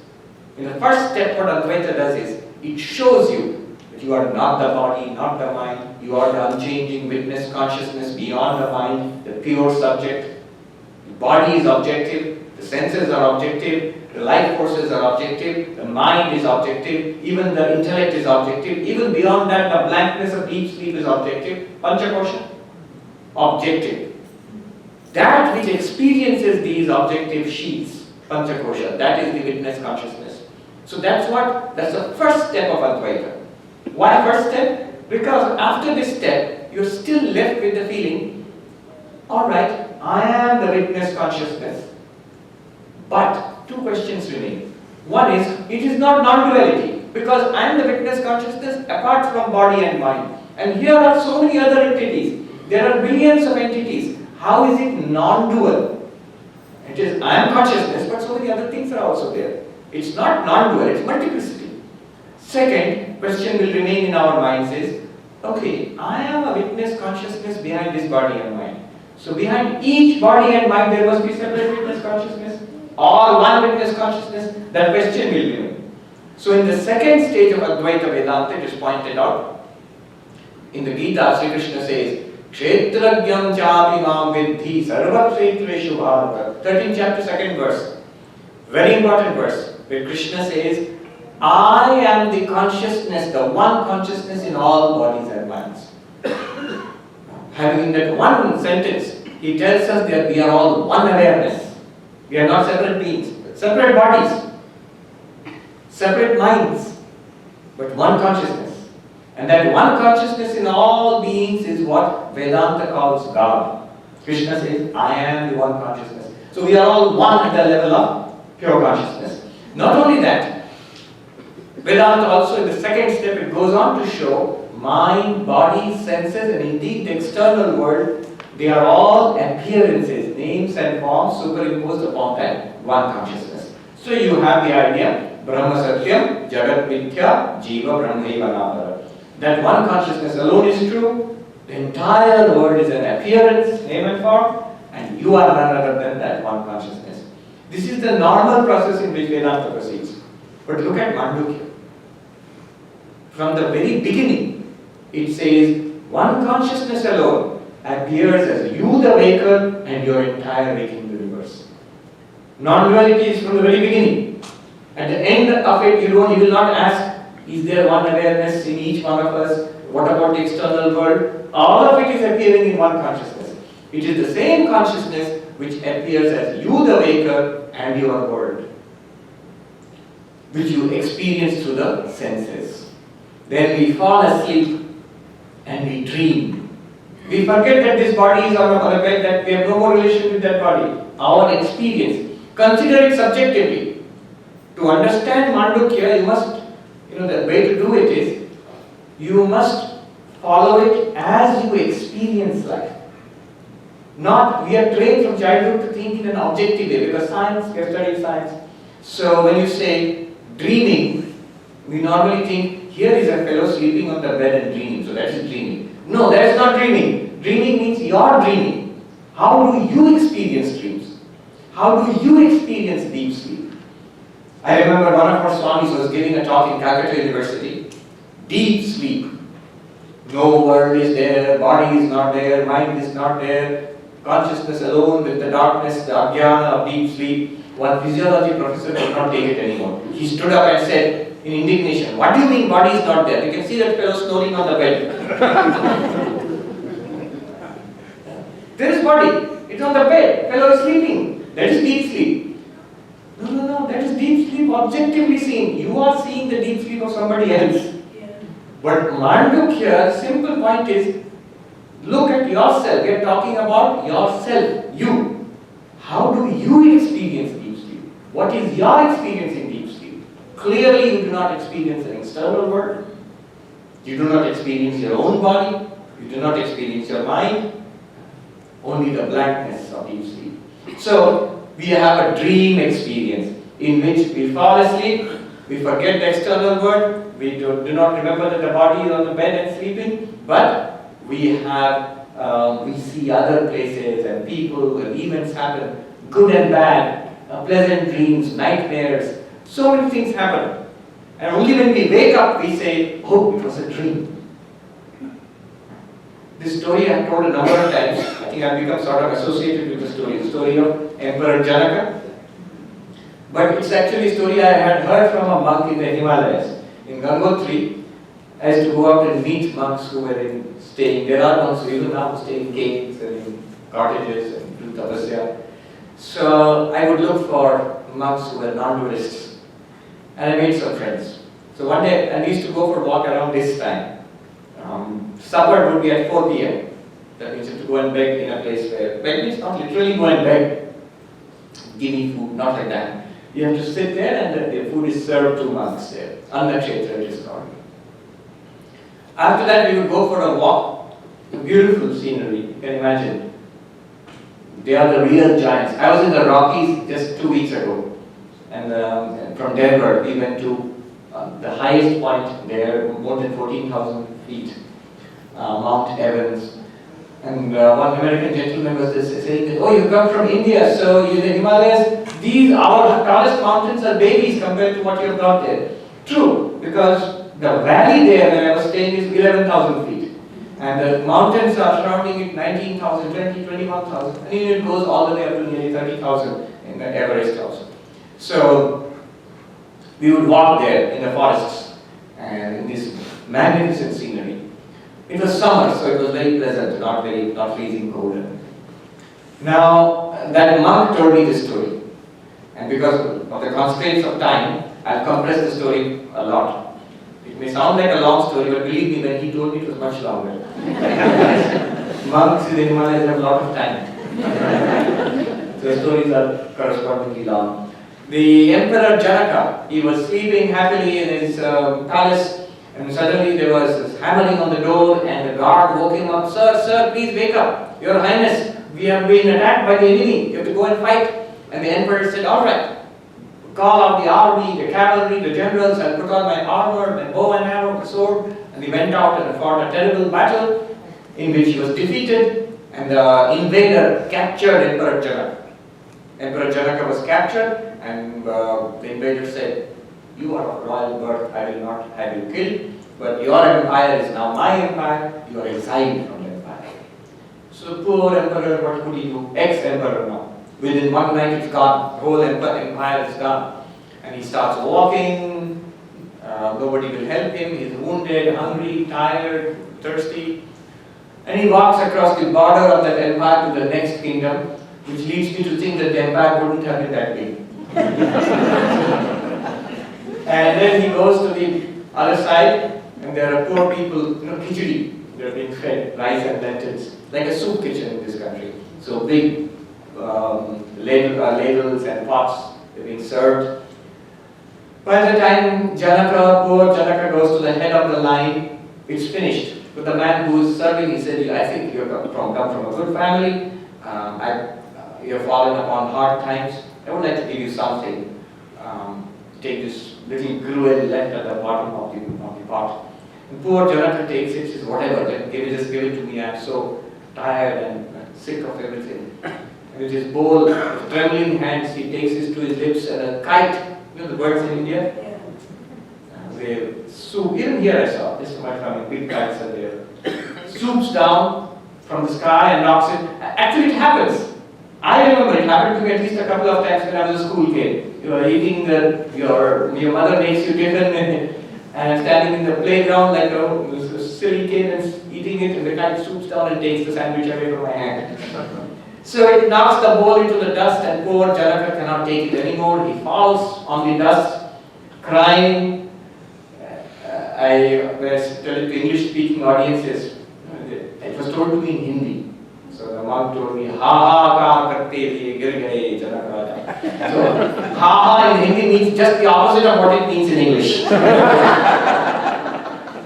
In the first step, what Advaita does is, it shows you that you are not the body, not the mind, you are the unchanging witness consciousness beyond the mind, the pure subject. The body is objective, the senses are objective, the life forces are objective, the mind is objective, even the intellect is objective, even beyond that, the blankness of deep sleep is objective. Panchakosha, objective. That which experiences these objective sheets, Panchakosha, that is the witness consciousness. So that's the first step of Advaita. Why first step? Because after this step, you're still left with the feeling, alright, I am the witness consciousness. But 2 questions remain. One is, it is not non-duality, because I am the witness consciousness apart from body and mind. And here are so many other entities. There are billions of entities. How is it non-dual? It is, I am consciousness, but so many other things are also there. It's not non-dual, it's multiplicity. Second question will remain in our minds is, okay, I am a witness consciousness behind this body and mind. So behind each body and mind there must be separate witness consciousness or one witness consciousness. That question will remain. So in the second stage of Advaita Vedanta, it is pointed out. In the Gita, Sri Krishna says, Kshetragyam chapimam vidhi sarva kshetreshu bharata. 13th chapter, 2nd verse. Very important verse, where Krishna says, I am the consciousness, the one consciousness in all bodies and minds. Having that one sentence, he tells us that we are all one awareness. We are not separate beings, separate bodies, separate minds, but one consciousness. And that one consciousness in all beings is what Vedanta calls God. Krishna says, I am the one consciousness. So we are all one at the level of pure consciousness. Not only that, Vedanta also in the second step it goes on to show mind, body, senses and indeed the external world, they are all appearances, names and forms superimposed upon that one consciousness. So you have the idea, Brahma Satyam, Jagat Mithya, Jiva Brahmaiva Navara. That one consciousness alone is true, the entire world is an appearance, name and form, and you are none other than that one consciousness. This is the normal process in which Vedanta proceeds. But look at Mandukya. From the very beginning, it says, one consciousness alone appears as you the waker and your entire waking universe. Non-duality is from the very beginning. At the end of it, you will not ask, is there one awareness in each one of us? What about the external world? All of it is appearing in one consciousness. It is the same consciousness which appears as you the waker and your world, which you experience through the senses. Then we fall asleep and we dream. We forget that this body is on a bed, that we have no more relation with that body. Our experience. Consider it subjectively. To understand Mandukya, you must The way to do it is, you must follow it as you experience life. Not, we are trained from childhood to think in an objective way, because science, we have studied science. So when you say dreaming, we normally think, here is a fellow sleeping on the bed and dreaming, so that is dreaming. No, that is not dreaming. Dreaming means you are dreaming. How do you experience dreams? How do you experience deep sleep? I remember one of our Swamis was giving a talk in Calcutta University. Deep sleep. No world is there, body is not there, mind is not there. Consciousness alone with the darkness, the ajnana of deep sleep. One physiology professor could not take it anymore. He stood up and said in indignation, "What do you mean body is not there? You can see that fellow snoring on the bed." There is body, it's on the bed, fellow is sleeping. That is deep sleep. No, that is deep sleep objectively seen. You are seeing the deep sleep of somebody else. But Manduk here, simple point is, look at yourself. We are talking about yourself, you. How do you experience deep sleep? What is your experience in deep sleep? Clearly you do not experience an external world. You do not experience your own body. You do not experience your mind. Only the blankness of deep sleep. So, we have a dream experience in which we fall asleep, we forget the external world, we do not remember that the body is on the bed and sleeping, but we see other places and people and events happen, good and bad, pleasant dreams, nightmares, so many things happen. And only when we wake up we say, oh, it was a dream. This story I have told a number of times. I think I have become sort of associated with the story of Emperor Janaka. But it's actually a story I had heard from a monk in the Himalayas, in Gangotri. I used to go out and meet monks who were staying. There are monks who even now stay in caves and in cottages and do tapasya. So I would look for monks who were non-Buddhists. And I made some friends. So one day, I used to go for a walk around this time. Supper would be at 4 p.m. That means you have to go and beg in a place where, beg means not literally go and beg, give me food, not like that. You have to sit there and the food is served to monks there. Annakshetra it is called. After that we would go for a walk, beautiful scenery, you can imagine. They are the real giants. I was in the Rockies just 2 weeks ago. And from Denver we went to the highest point there, more than 14,000 feet. Mount Evans, and one American gentleman was saying that, oh, you come from India, so you the Himalayas, our tallest mountains are babies compared to what you have got there. True, because the valley there where I was staying is 11,000 feet, and the mountains are surrounding it 19,000, 20, 21,000, and it goes all the way up to nearly 30,000 in the Everest also. So we would walk there in the forests and in this magnificent scenery. It was summer, so it was very pleasant, not freezing cold. Now, that monk told me this story, and because of the constraints of time, I'll compress the story a lot. It may sound like a long story, but believe me, when he told me it was much longer. Monks in the Himalayas have a lot of time. So the stories are correspondingly long. The Emperor Janaka, he was sleeping happily in his palace, and suddenly there was this hammering on the door, and the guard woke him up. Sir, please wake up. Your Highness, we have been attacked by the enemy. You have to go and fight. And the emperor said, all right, call out the army, the cavalry, the generals. I'll put on my armor, my bow and arrow, the sword. And he went out and fought a terrible battle in which he was defeated, and the invader captured Emperor Janaka. Emperor Janaka was captured, and the invader said, you are of royal birth, I will not have you killed, but your empire is now my empire, you are exiled from the empire. So poor emperor, what could he do? Ex-emperor now. Within one night it's gone, the whole empire is gone. And he starts walking, nobody will help him, he's wounded, hungry, tired, thirsty. And he walks across the border of that empire to the next kingdom, which leads me to think that the empire wouldn't have been that big. And then he goes to the other side, and there are poor people, khichdi, they're being fed rice and lentils, like a soup kitchen in this country. So big ladles and pots, they're being served. By the time poor Janaka goes to the head of the line, it's finished. But the man who is serving, he said, I think you come from a good family. You have fallen upon hard times. I would like to give you something. Take this little gruel left at the bottom of the pot. And poor Janaka takes it, says, whatever, just give it to me. I'm so tired and sick of everything. And with his bowl, with trembling hands, he takes this to his lips, and a kite, you know the birds in India? Yeah. They swoop, even here I saw, this is my family, big kites are there. Swoops down from the sky and knocks it. Actually, it happens. I remember it happened to me at least a couple of times when I was a school kid. You are eating, your mother makes you tiffin and standing in the playground like a silly kid and eating it, and the kite swoops down and takes the sandwich away from my hand. So it knocks the bowl into the dust, and poor Janaka cannot take it anymore. He falls on the dust, crying. I was telling to English-speaking audiences, it was told to me in Hindi. So the monk told me, ha ha ka karte thiye gir gaye Janaka. So ha ha in Hindi means just the opposite of what it means in English.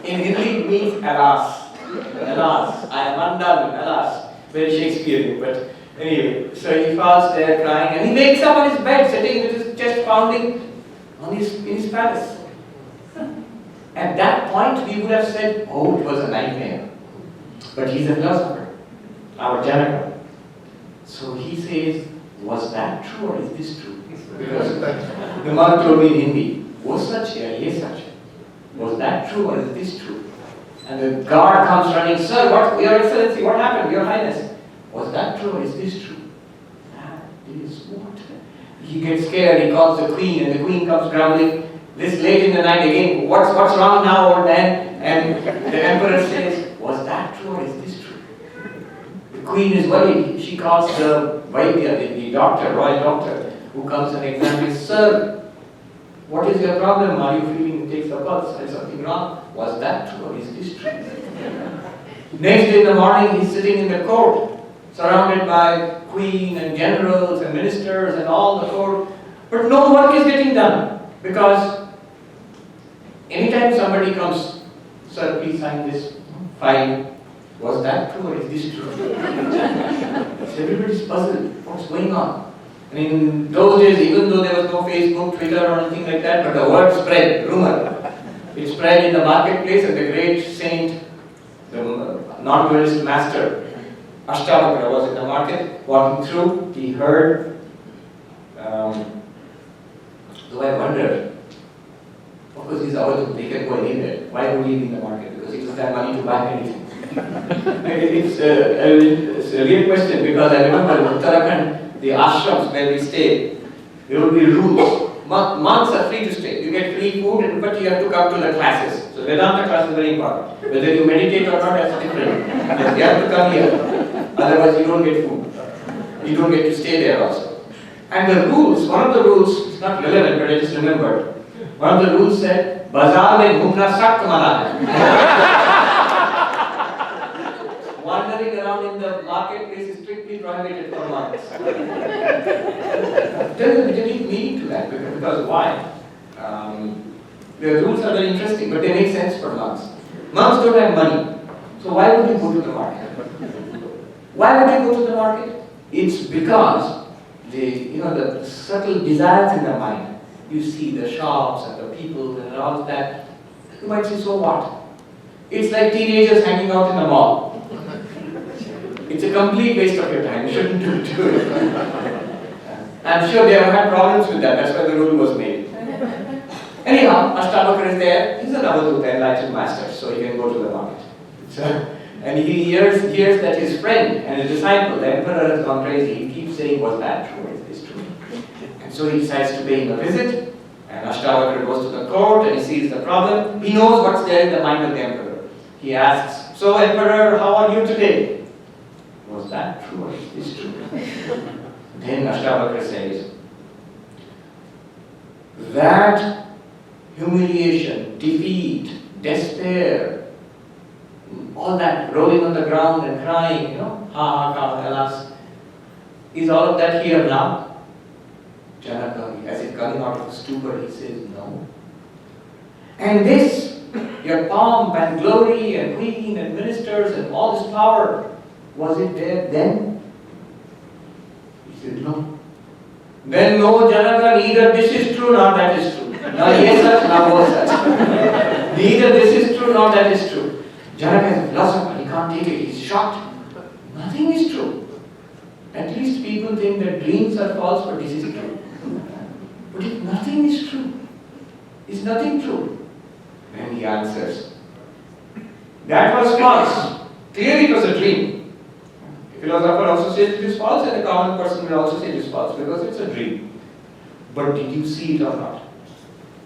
In Hindi it means alas. Alas, I am undone, alas. Very Shakespearean, but anyway. So he falls there crying, and he wakes up on his bed, sitting with his chest pounding in his palace. At that point, we would have said, oh, it was a nightmare. But he's a philosopher, our Janaka. So he says, was that true or is this true? Because the monk told me in Hindi, was such here, yes such. Was that true or is this true? And the guard comes running, sir, what, your excellency, what happened, your highness? Was that true or is this true? That is what? He gets scared, he calls the queen, and the queen comes grumbling. This late in the night again, what's wrong now, old man? And the emperor says, was that true or is this true? The queen is worried. She calls the Vaidya, the doctor, royal doctor, who comes and examines, sir, what is your problem? Are you feeling, takes the pulse, is something wrong? Was that true or is this true? Next day in the morning, he's sitting in the court, surrounded by queen and generals and ministers and all the court, but no work is getting done, because anytime somebody comes, sir, please sign this file. Was that true or is this true? So everybody's puzzled. What's going on? And in those days, even though there was no Facebook, Twitter or anything like that, but the word spread, rumor. It spread in the marketplace, and the great saint, the non-dualist master, Ashtavakra, was in the market, walking through. He heard, so I wondered, of course he's out, they can go anywhere. Why would he be in the market? Because he doesn't have money to buy anything. It's a real question, because I remember in Uttarakhand, the ashrams where we stayed, there would be rules. Monks are free to stay. You get free food, but you have to come to the classes. So Vedanta class is very important. Whether you meditate or not, that's different. You have to come here. Otherwise you don't get food. You don't get to stay there also. And the rules, one of the rules, it's not relevant, but I just remembered. One of the rules said, Bazaar mein ghumna sakht mana hai. Wandering around in the marketplace is strictly prohibited for monks. There is a deep meaning to that, because why? The rules are very interesting, but they make sense for monks. Monks don't have money, so why would you go to the market? Why would you go to the market? It's because the subtle desires in the mind. You see the shops and the people and all that. You might say, so what? It's like teenagers hanging out in the mall. It's a complete waste of your time. You shouldn't do it. I'm sure they have had problems with that. That's why the rule was made. Anyhow, Ashtavakra is there. He's an Avadhuta, enlightened master, so he can go to the market. And he hears that his friend and his disciple, the emperor, has gone crazy. He keeps saying, was that true? Is this true? And so he decides to pay him a visit. And Ashtavakra goes to the court and he sees the problem. He knows what's there in the mind of the emperor. He asks, so emperor, how are you today? Was that true or is this true? Then Ashtavakra says, that humiliation, defeat, despair, all that rolling on the ground and crying, ha ha ha, alas, is all of that here now? Janaka, as if coming out of a stupor, he says, no. And this, your pomp and glory and queen and ministers and all this power, was it there then? He said, no. Then no, Janaka, neither this is true nor that is true. Now yes such, now no such. Neither this is true nor that is true. Janaka is a philosopher, he can't take it, he's shocked. Nothing is true. At least people think that dreams are false, but this is true. But if nothing is true, is nothing true? Then he answers, that was false. Clearly it was a dream. A philosopher also says it is false, and a common person will also say it is false because it's a dream. But did you see it or not?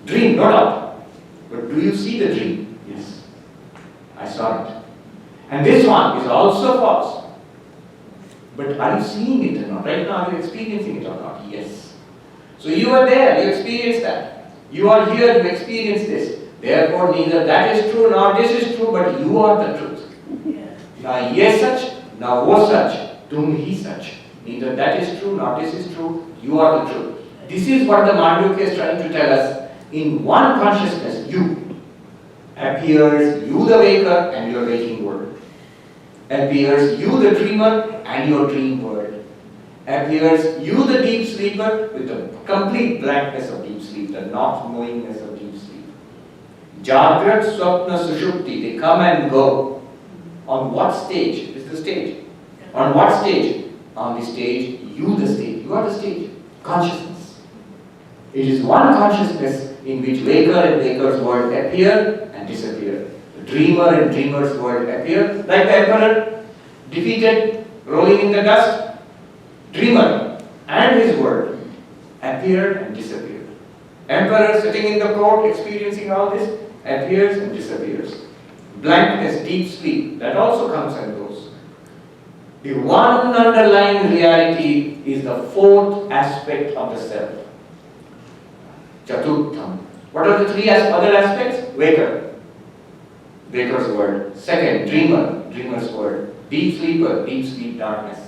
Dream, no doubt. But do you see the dream? Yes. I saw it. And this one is also false. But are you seeing it or not? Right now, are you experiencing it or not? Yes. So you are there, you experience that. You are here, you experience this. Therefore, neither that is true nor this is true, but you are the truth. Now, yes such, now wo such, tum hi such. Neither that is true nor this is true, you are the truth. This is what the Mandukya is trying to tell us. In one consciousness, you appears, you the waker and your waking world. Appears you the dreamer and your dream world. Appears you the deep sleeper with the complete blankness of deep sleep, the not knowingness of deep sleep. Jagrat, Swapna, Sushupti, they come and go. On what stage? This is the stage. On what stage? On the stage, you the stage. You are the stage. Consciousness. It is one consciousness in which waker and waker's world appear and disappear. The dreamer and dreamer's world appear, like the emperor, defeated, rolling in the dust. Dreamer and his world appeared and disappeared. Emperor sitting in the court, experiencing all this, appears and disappears. Blankness, deep sleep, that also comes and goes. The one underlying reality is the fourth aspect of the self. Chaturtham. What are the three other aspects? Waker, waker's world. Second, dreamer, dreamer's world. Deep sleeper, deep sleep, darkness.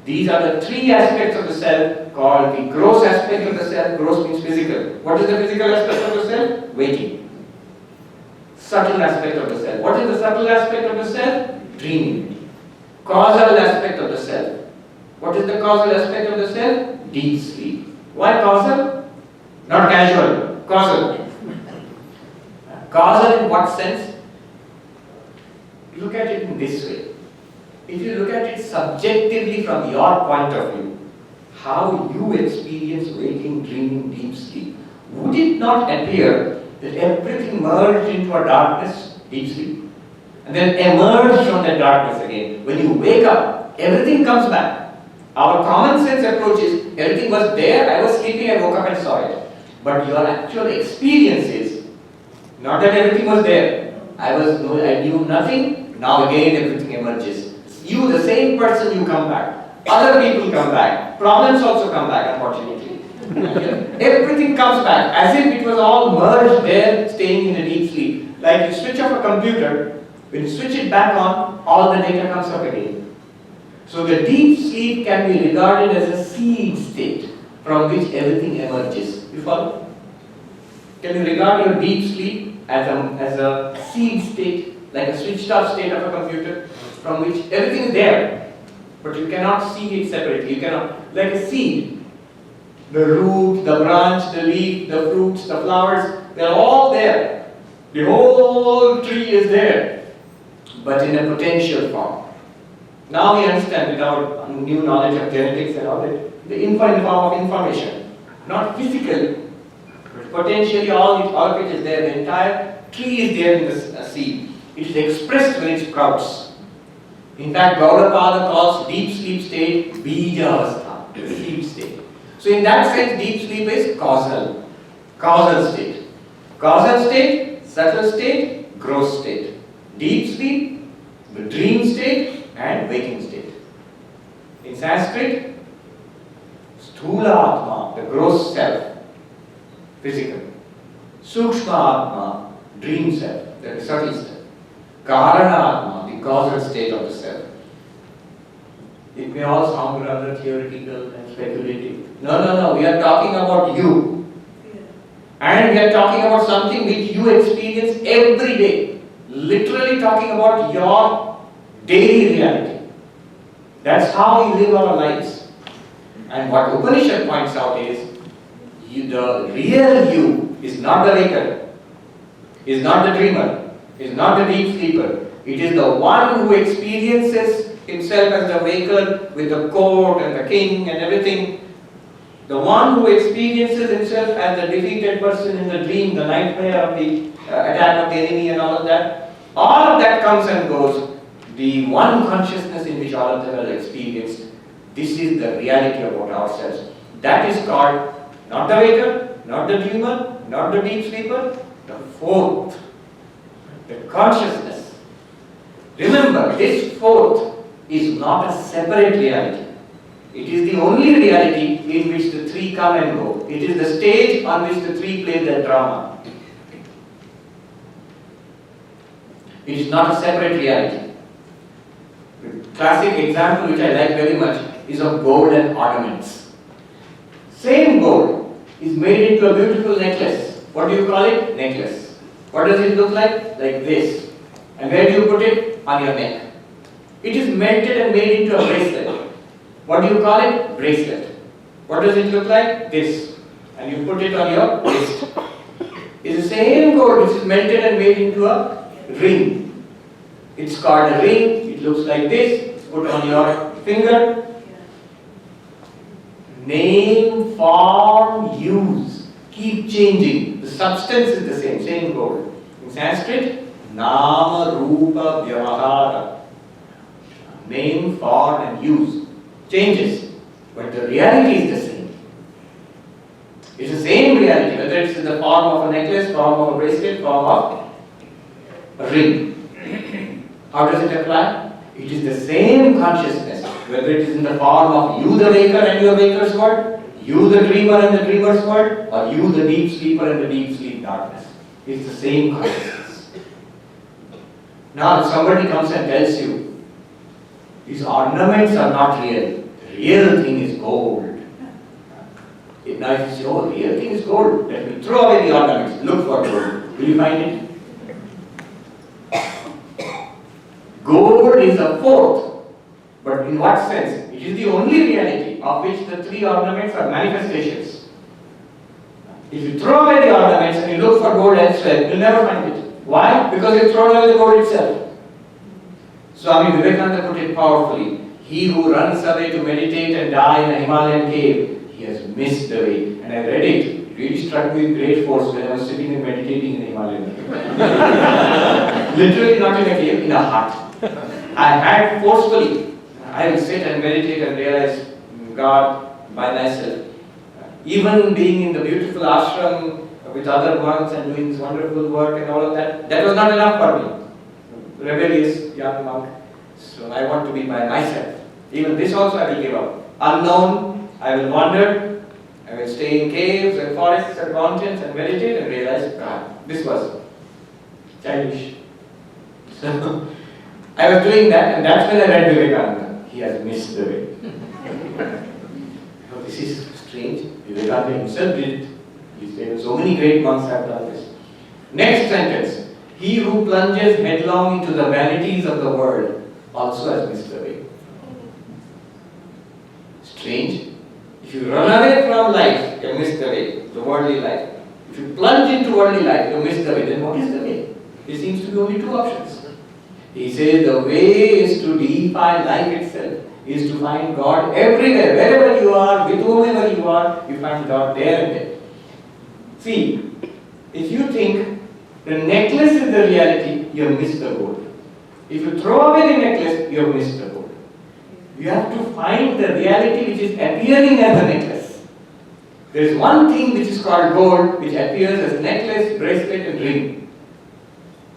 These are the three aspects of the self called the gross aspect of the self. Gross means physical. What is the physical aspect of the self? Waking. Subtle aspect of the self. What is the subtle aspect of the self? Dreaming. Causal aspect of the self. What is the causal aspect of the self? Deep sleep. Why causal? Not casual. Causal. Causal in what sense? Look at it in this way. If you look at it subjectively from your point of view, how you experience waking, dreaming, deep sleep, would it not appear that everything merged into a darkness, deep sleep, and then emerged from that darkness again? When you wake up, everything comes back. Our common sense approach is, everything was there, I was sleeping, I woke up and saw it. But your actual experience is, not that everything was there, I knew nothing, now again everything emerges. You, the same person, you come back. Other people come back. Problems also come back, unfortunately. Everything comes back as if it was all merged there, staying in a deep sleep. Like you switch off a computer, when you switch it back on, all the data comes up again. So the deep sleep can be regarded as a seed state from which everything emerges. You follow? Can you regard your deep sleep as a seed state, like a switched off state of a computer, from which everything is there, but you cannot see it separately. You cannot, like a seed. The root, the branch, the leaf, the fruits, the flowers, they're all there. The whole tree is there, but in a potential form. Now we understand with our new knowledge of genetics and all that, the infinite form of information. Not physically, but potentially all of it is there. The entire tree is there in the seed. It is expressed when it sprouts. In fact, Gaudapada calls deep sleep state Bija-avastha, the sleep state. So in that sense, deep sleep is causal state. Causal state, subtle state, gross state. Deep sleep, the dream state and waking state. In Sanskrit, Sthula Atma, the gross self, physical. Sukshma Atma, dream self, the subtle self. Karana Atma, the causal state of the self. It may all sound rather theoretical and speculative, No. We are talking about you. And we are talking about something which you experience every day. Literally talking about your daily reality. That's how we live our lives. And what Upanishad points out is, the real you is not the waker, is not the dreamer, is not the deep sleeper. It is the one who experiences himself as the waker with the court and the king and everything. The one who experiences himself as the defeated person in the dream, the nightmare of the attack of the enemy and all of that. All of that comes and goes. The one consciousness in which all of them are experienced, this is the reality about ourselves. That is called not the waker, not the dreamer, not the deep sleeper, the fourth, the consciousness. Remember, this fourth is not a separate reality. It is the only reality in which the three come and go. It is the stage on which the three play their drama. It is not a separate reality. The classic example which I like very much is of gold and ornaments. Same gold is made into a beautiful necklace. What do you call it? Necklace. What does it look like? Like this. And where do you put it? On your neck. It is melted and made into a bracelet. What do you call it? Bracelet. What does it look like? This. And you put it on your wrist. It's the same gold which is melted and made into a ring. It's called a ring. It looks like this. It's put on your finger. Name, form, use. Keep changing. The substance is the same gold. In Sanskrit, Nama, Rupa, Vyavahara. Name, form and use. Changes. But the reality is the same. It's the same reality, whether it's in the form of a necklace, form of a bracelet, form of a ring. How does it apply? It is the same consciousness, whether it is in the form of you the waker and your waker's world, you the dreamer and the dreamer's world, or you the deep sleeper and the deep sleep darkness. It's the same consciousness. Now if somebody comes and tells you, these ornaments are not real, the real thing is gold. Now if you say, oh, the real thing is gold, let me throw away the ornaments, look for gold. Will you find it? Gold is a fourth, but in what sense? It is the only reality of which the three ornaments are manifestations. If you throw away the ornaments and you look for gold elsewhere, you'll never find it. Why? Because you've thrown away the gold itself. Swami Vivekananda put it powerfully. He who runs away to meditate and die in a Himalayan cave, he has missed the way. And I read it. It really struck me with great force when I was sitting and meditating in the Himalayan cave. Literally not in a cave, in a hut. I had forcefully, I will sit and meditate and realize God by myself. Even being in the beautiful ashram with other monks and doing this wonderful work and all of that, that was not enough for me. Rebellious young monk. So I want to be by myself. Even this also I will give up. Unknown, I will wander, I will stay in caves and forests and mountains and meditate and realize God. This was childish. So I was doing that, and that's when I read Vivekananda. He has missed the way. This is strange. Vivekananda himself did it. He said, so many great monks have done this. Next sentence. He who plunges headlong into the vanities of the world also has missed the way. Strange. If you run away from life, you miss the way, the worldly life. If you plunge into worldly life, you miss the way. Then what is the way? There seems to be only two options. He says the way is to deify life itself, is to find God everywhere, wherever you are, with whomever you are, you find God there and there. See, if you think the necklace is the reality, you have missed the gold. If you throw away the necklace, you have missed the gold. You have to find the reality which is appearing as a necklace. There is one thing which is called gold, which appears as necklace, bracelet and ring.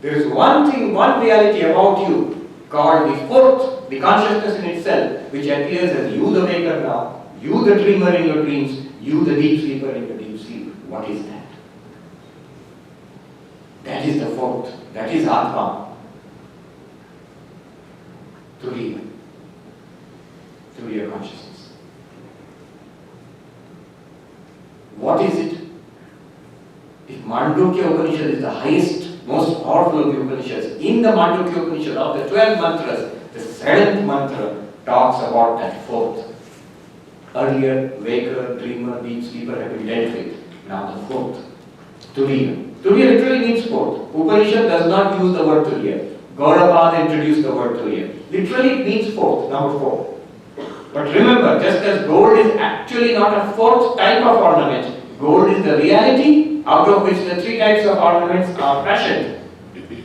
There is one thing, one reality about you called the fourth, the consciousness in itself, which appears as you the waker now, you the dreamer in your dreams, you the deep sleeper in your deep sleep. What is that? That is the fourth. That is Atma. Through your consciousness. Mandukya Upanishad is the highest, most powerful of the Upanishads. In the Mandukya Upanishad, of the 12 mantras, the 7th mantra talks about that fourth. Earlier, waker, dreamer, deep sleeper have been dealt with. Now the fourth, Turiya. Turiya literally means fourth. Upanishad does not use the word Turiya. Gaurapada introduced the word Turiya. Literally it means fourth, number 4. But remember, just as gold is actually not a fourth type of ornament, gold is the reality out of which the 3 types of ornaments are fashioned.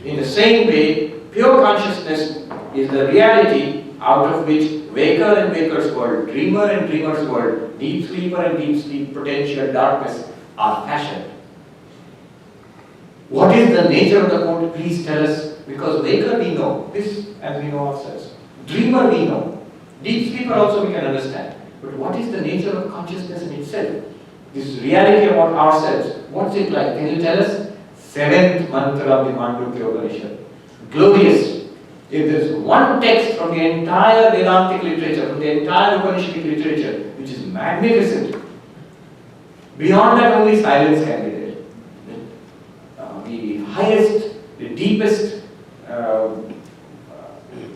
In the same way, pure consciousness is the reality out of which waker and waker's world, dreamer and dreamer's world, deep sleeper and deep sleep, potential darkness are fashioned. What is the nature of the code? Please tell us. Because waker we know, this as we know ourselves. Dreamer we know. Deep sleeper also we can understand. But what is the nature of consciousness in itself? This reality about ourselves. What's it like? Can you tell us? 7th mantra of the Mandukya Upanishad. Glorious. If there is one text from the entire Vedantic literature, from the entire Upanishadic literature, which is magnificent, beyond that only silence can be there. The highest, the deepest,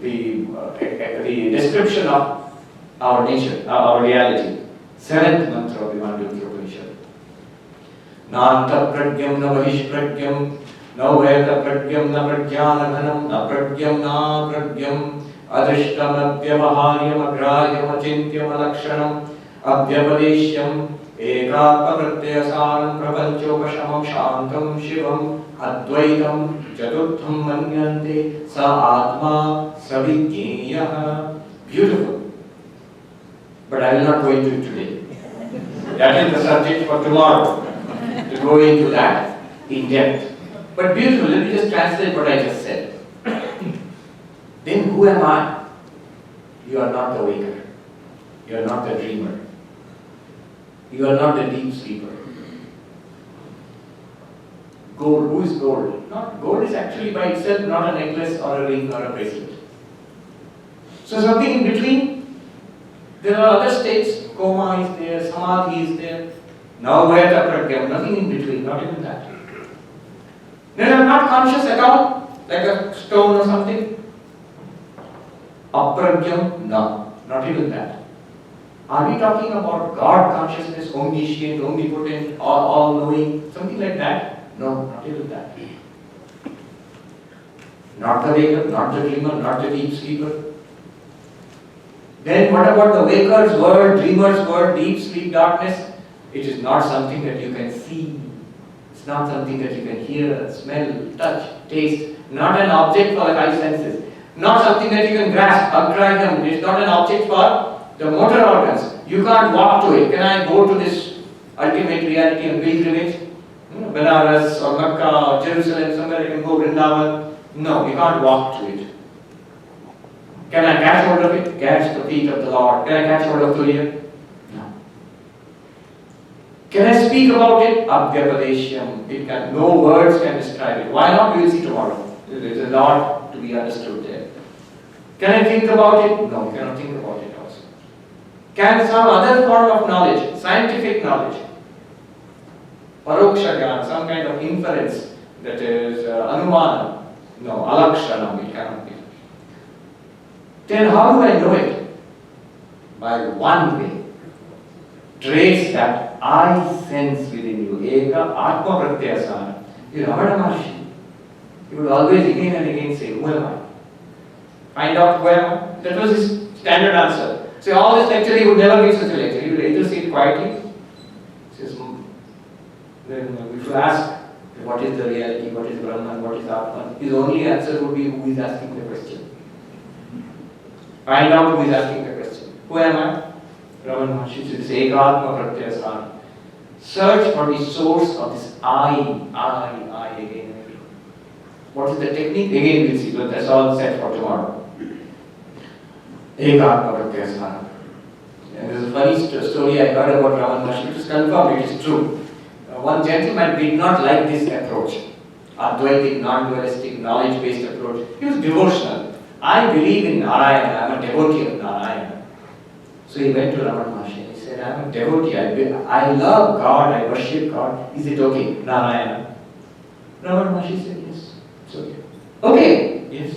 the description of our nature, our reality. 7th mantra of the Mandukya Upanishad. Nanta pragyam na vahish pragyam na veda pragyam na pragyana ghanam na pragyam na pragyam adhishtam avyavaharyam agrahyam achintyam alakshanam avyavadeshyam ekatma pratyasaram prapanchopashamam shantam shivam advaitam chaturtham manyante sa atma savijneyah. Beautiful. But I will not go into it today. That is the subject for tomorrow, to go into that in depth. But beautiful, let me just translate what I just said. Then who am I? You are not the waker. You are not the dreamer. You are not the deep sleeper. Gold, who is gold? Not gold is actually by itself not a necklace or a ring or a bracelet. So something in between. There are other states, coma is there, samadhi is there, navayata pragyam, nothing in between, not even that. Then I am not conscious at all, like a stone or something. Apragyam, no, not even that. Are we talking about God consciousness, omniscient, omnipotent, all-knowing, something like that? No, not even that. Not the waker, not the dreamer, not the deep sleeper. Then what about the waker's world, dreamer's world, deep sleep, darkness? It is not something that you can see. It's not something that you can hear, smell, touch, taste. Not an object for the 5 senses. Not something that you can grasp, agrahyam. It's not an object for the motor organs. You can't walk to it. Can I go to this ultimate reality and pilgrimage? Benares or Mecca or Jerusalem, somewhere I can go, Vrindavan. No, you can't walk to it. Can I catch hold of it? Catch the feet of the Lord. Can I catch hold of Turiya? No. Can I speak about it? Abhyapadeshyam. It can, no words can describe it. Why not? We will see tomorrow. There is a lot to be understood there. Can I think about it? No, you cannot think about it also. Can some other form of knowledge, scientific knowledge, paroksha jnana, some kind of inference, that is anumana, no, alakshanam, it cannot be. Then how do I know it? By one way. Trace that I sense within you. Eka atma pratyasana. You Ramana Maharshi. He would always again and again say, who am I? Find out who am I? That was his standard answer. So all this lecture he would never give such a lecture. He would either sit quietly. He says, then if you ask, what is the reality, what is Brahman, what is Atman? His only answer would be, who is asking the question? Find out who is asking the question. Who am I? Ramana Maharshi says, Ekatma Pratyasana. Search for the source of this I again and again. What is the technique? Again we'll see, but that's all set for tomorrow. Ekatma Pratyasana. And there's a funny story I heard about Ramana Maharshi, which is confirmed, it is true. One gentleman did not like this approach, Advaitic, non-dualistic, knowledge-based approach. He was devotional. I believe in Narayana, I am a devotee of Narayana. So he went to Ramana Maharshi and he said, I am a devotee, I love God, I worship God. Is it okay? Narayana. Ramana Maharshi said, yes, it's okay. Okay, yes.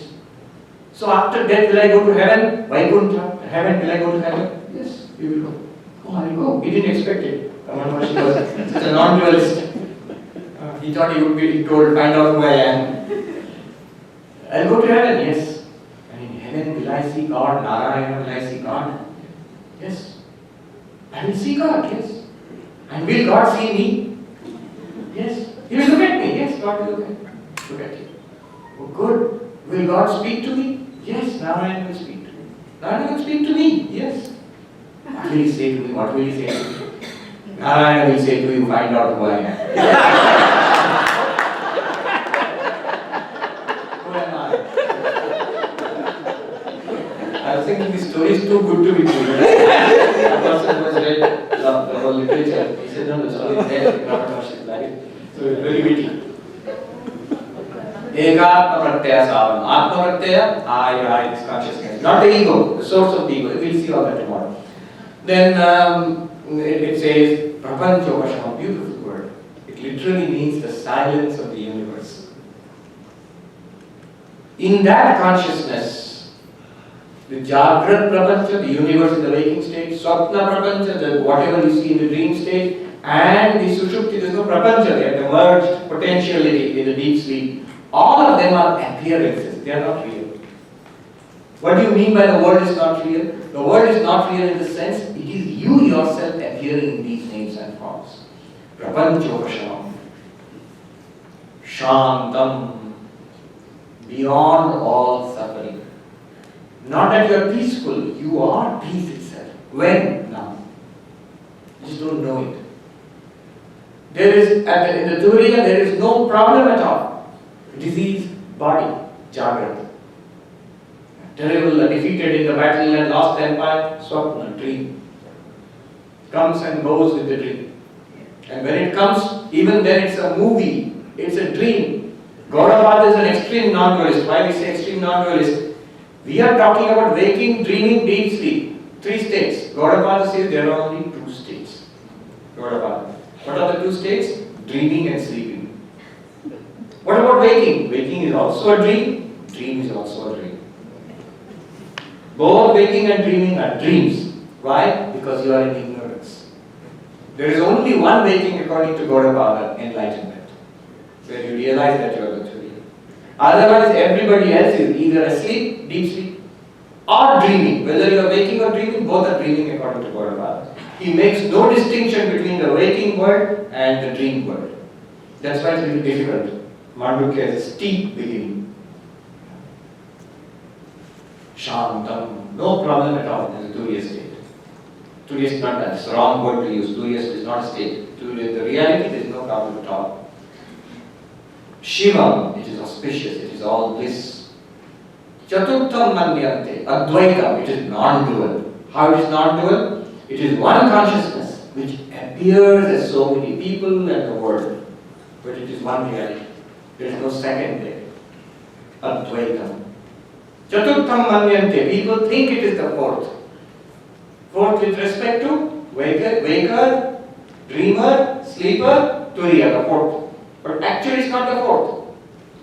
So after death, will I go to heaven? Vaikuntha? Heaven, will I go to heaven? Yes, you will go. Oh, I will go. He didn't expect it. Ramana Maharshi was such a non-dualist. He thought he would be told, find out who I am. I'll go to heaven, yes. And in heaven, will I see God? Narayana, will I see God? Yes. I will see God, yes. And will God see me? Yes. He will look at me, yes, God will look at you. Oh, good. Will God speak to me? Yes, Narayana will speak to me. Narayana will speak to me, yes. What will he say to me? What will he say to me? Narayana will say to you, find out who I am. I was thinking this story is too good to be true. A person who has read the whole literature, he said, no, the story is there, you cannot watch it like it. So it's very witty. Ekatma pratyaya savam. Atma pratyaya, I, this consciousness. Not the ego, the source of the ego. We'll see all that tomorrow. Then it says, prapanchopasham, a beautiful word. It literally means the silence of the universe. In that consciousness, the Jagrat Prapancha, the universe in the waking state, Swapna Prapancha, the whatever you see in the dream state, and the Sushupti, there is no Prapancha, they are the merged potentiality in the deep sleep. All of them are appearances, they are not real. What do you mean by the world is not real? The world is not real in the sense, it is you yourself appearing in these names and forms. Prapanchopasham, Shantam, beyond all suffering. Not that you are peaceful, you are peace itself. When? Now. You just don't know it. There is, in the Turiya, there is no problem at all. Disease, body, Jagrat. Terrible, defeated in the battle and lost empire, Swapna, dream. Comes and goes with the dream. And when it comes, even then it's a movie, it's a dream. Gaudapada is an extreme non-dualist. Why we say extreme non-dualist? We are talking about waking, dreaming, deep sleep. 3 states. Gaudapada says there are only 2 states. Gaudapada. What are the 2 states? Dreaming and sleeping. What about waking? Waking is also a dream. Dream is also a dream. Both waking and dreaming are dreams. Why? Because you are in ignorance. There is only one waking according to Gaudapada, enlightenment, where you realize that you are the Turiya. Otherwise, everybody else is either asleep, deep sleep, or dreaming. Whether you are waking or dreaming, both are dreaming according to Gaudapada. He makes no distinction between the waking world and the dream world. That's why it's a little difficult. Mandukya has a steep beginning. Shantam, no problem at all in the Turiya state. Turiya is not that, it's the wrong word to use. Turiya is not a state. Turiya, the reality, there is no problem at all. Shivam, it is auspicious, it is all bliss. Chaturtham manyante, Advaita, it is non-dual. How it is non-dual? It is one consciousness which appears as so many people and the world. But it is one reality. There is no second there. Advaitam. Chaturtham manyante, people think it is the fourth. Fourth with respect to waker, dreamer, sleeper, Turiya, the fourth. But actually it's not the fourth.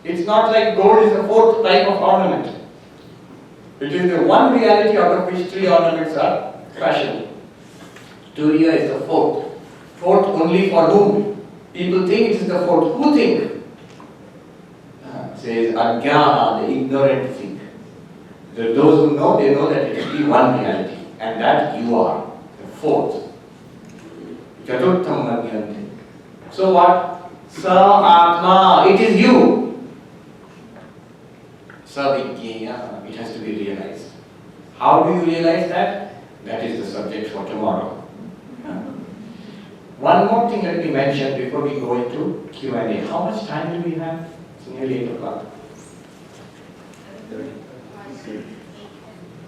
It's not like gold is the fourth type of ornament. It is the one reality out of which 3 ornaments are fashioned. Turiya is the fourth. Fourth only for whom? People think it is the fourth. Who think? Says Ajnana, the ignorant think. Those who know, they know that it is the one reality. And that you are, the fourth. Chaturtham manyante. So what? Sa Atma, it is you. Sa Vijnana, it has to be realized. How do you realize that? That is the subject for tomorrow. One more thing let me mention before we go into Q&A. How much time do we have? It's nearly 8 o'clock.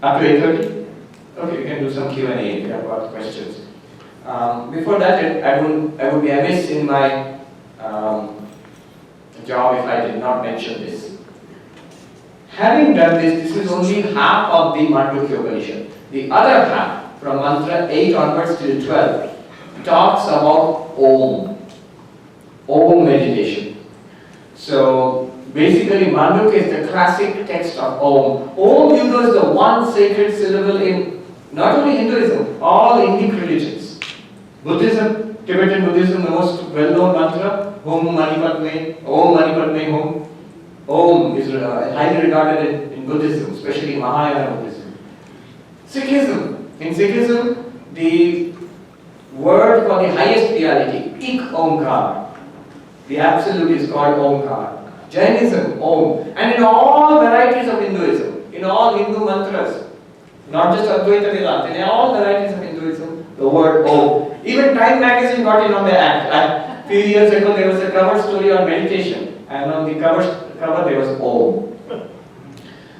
Up to 8:30? Okay, we can do some Q&A if you have got questions. Before that, I would be amiss in my job if I did not mention this. Having done this, this is only half of the Mandukya Upanishad. The other half, from mantra 8 onwards till 12, talks about Om meditation. So basically Manduk is the classic text of Om. Om, you know, is the one sacred syllable in not only Hinduism, all Indic religions. Buddhism, Tibetan Buddhism, the most well-known mantra, Om Mani Padme, Om Mani Padme Hum. Om is highly regarded in Buddhism, especially Mahayana Buddhism. Sikhism, in Sikhism, the word for the highest reality, Ik Omkar, the absolute is called Omkar. Jainism, Om, and in all varieties of Hinduism, in all Hindu mantras, not just Advaita Vedanta, in all varieties of Hinduism, the word Om. Even Time magazine got in on the act. A few years ago there was a cover story on meditation, and on the cover there was Om.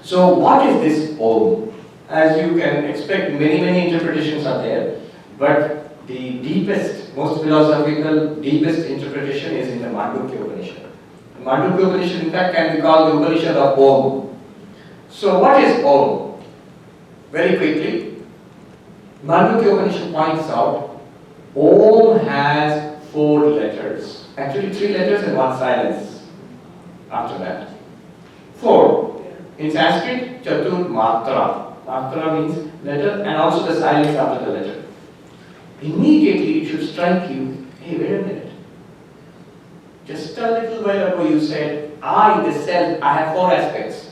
So what is this Om? As you can expect, many interpretations are there, but the deepest, most philosophical, deepest interpretation is in the Mandukya Upanishad. The Mandukya Upanishad in fact can be called the Upanishad of Om. So what is Om? Very quickly, Mandukya Upanishad points out Om has 4 letters. Actually 3 letters and 1 silence after that. 4. In Sanskrit, Chatur Matra. Matra means letter and also the silence after the letter. Immediately it should strike you, hey, wait a minute. Just a little while ago you said, I, the self, I have 4 aspects.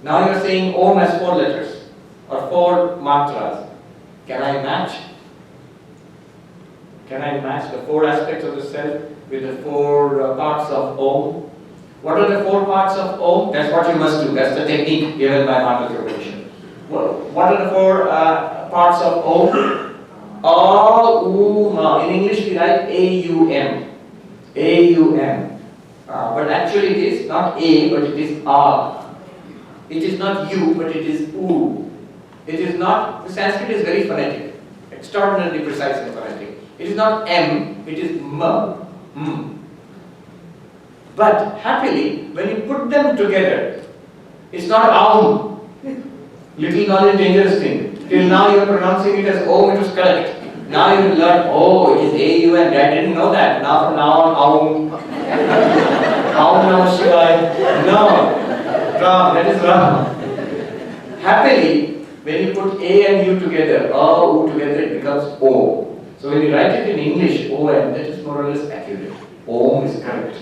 Now you are saying Om has 4 letters or 4 matras. Can I match? Can I match the 4 aspects of the self with the 4 parts of Om? What are the 4 parts of Om? That's what you must do. That's the technique given by Mandukya Upanishad. What are the 4 parts of Om? A-U-M. In English we write A-U-M. A-U-M. But actually it is not A, but it is A. It is not U, but it is U. It is not, the Sanskrit is very phonetic, extraordinarily precise and phonetic. It is not M, it is M. But happily, when you put them together, it's not Aum. Little knowledge, dangerous thing. Till now you are pronouncing it as Om, it was correct. Now you learn, oh, it is A-U-M. I didn't know that. Now from now on, Aum. Aum Namah Shivaya. No. Wrong, that is wrong. Happily, when you put A and U together, A, U together, it becomes O. So when you write it in English, O-M, that is more or less accurate. Om is correct.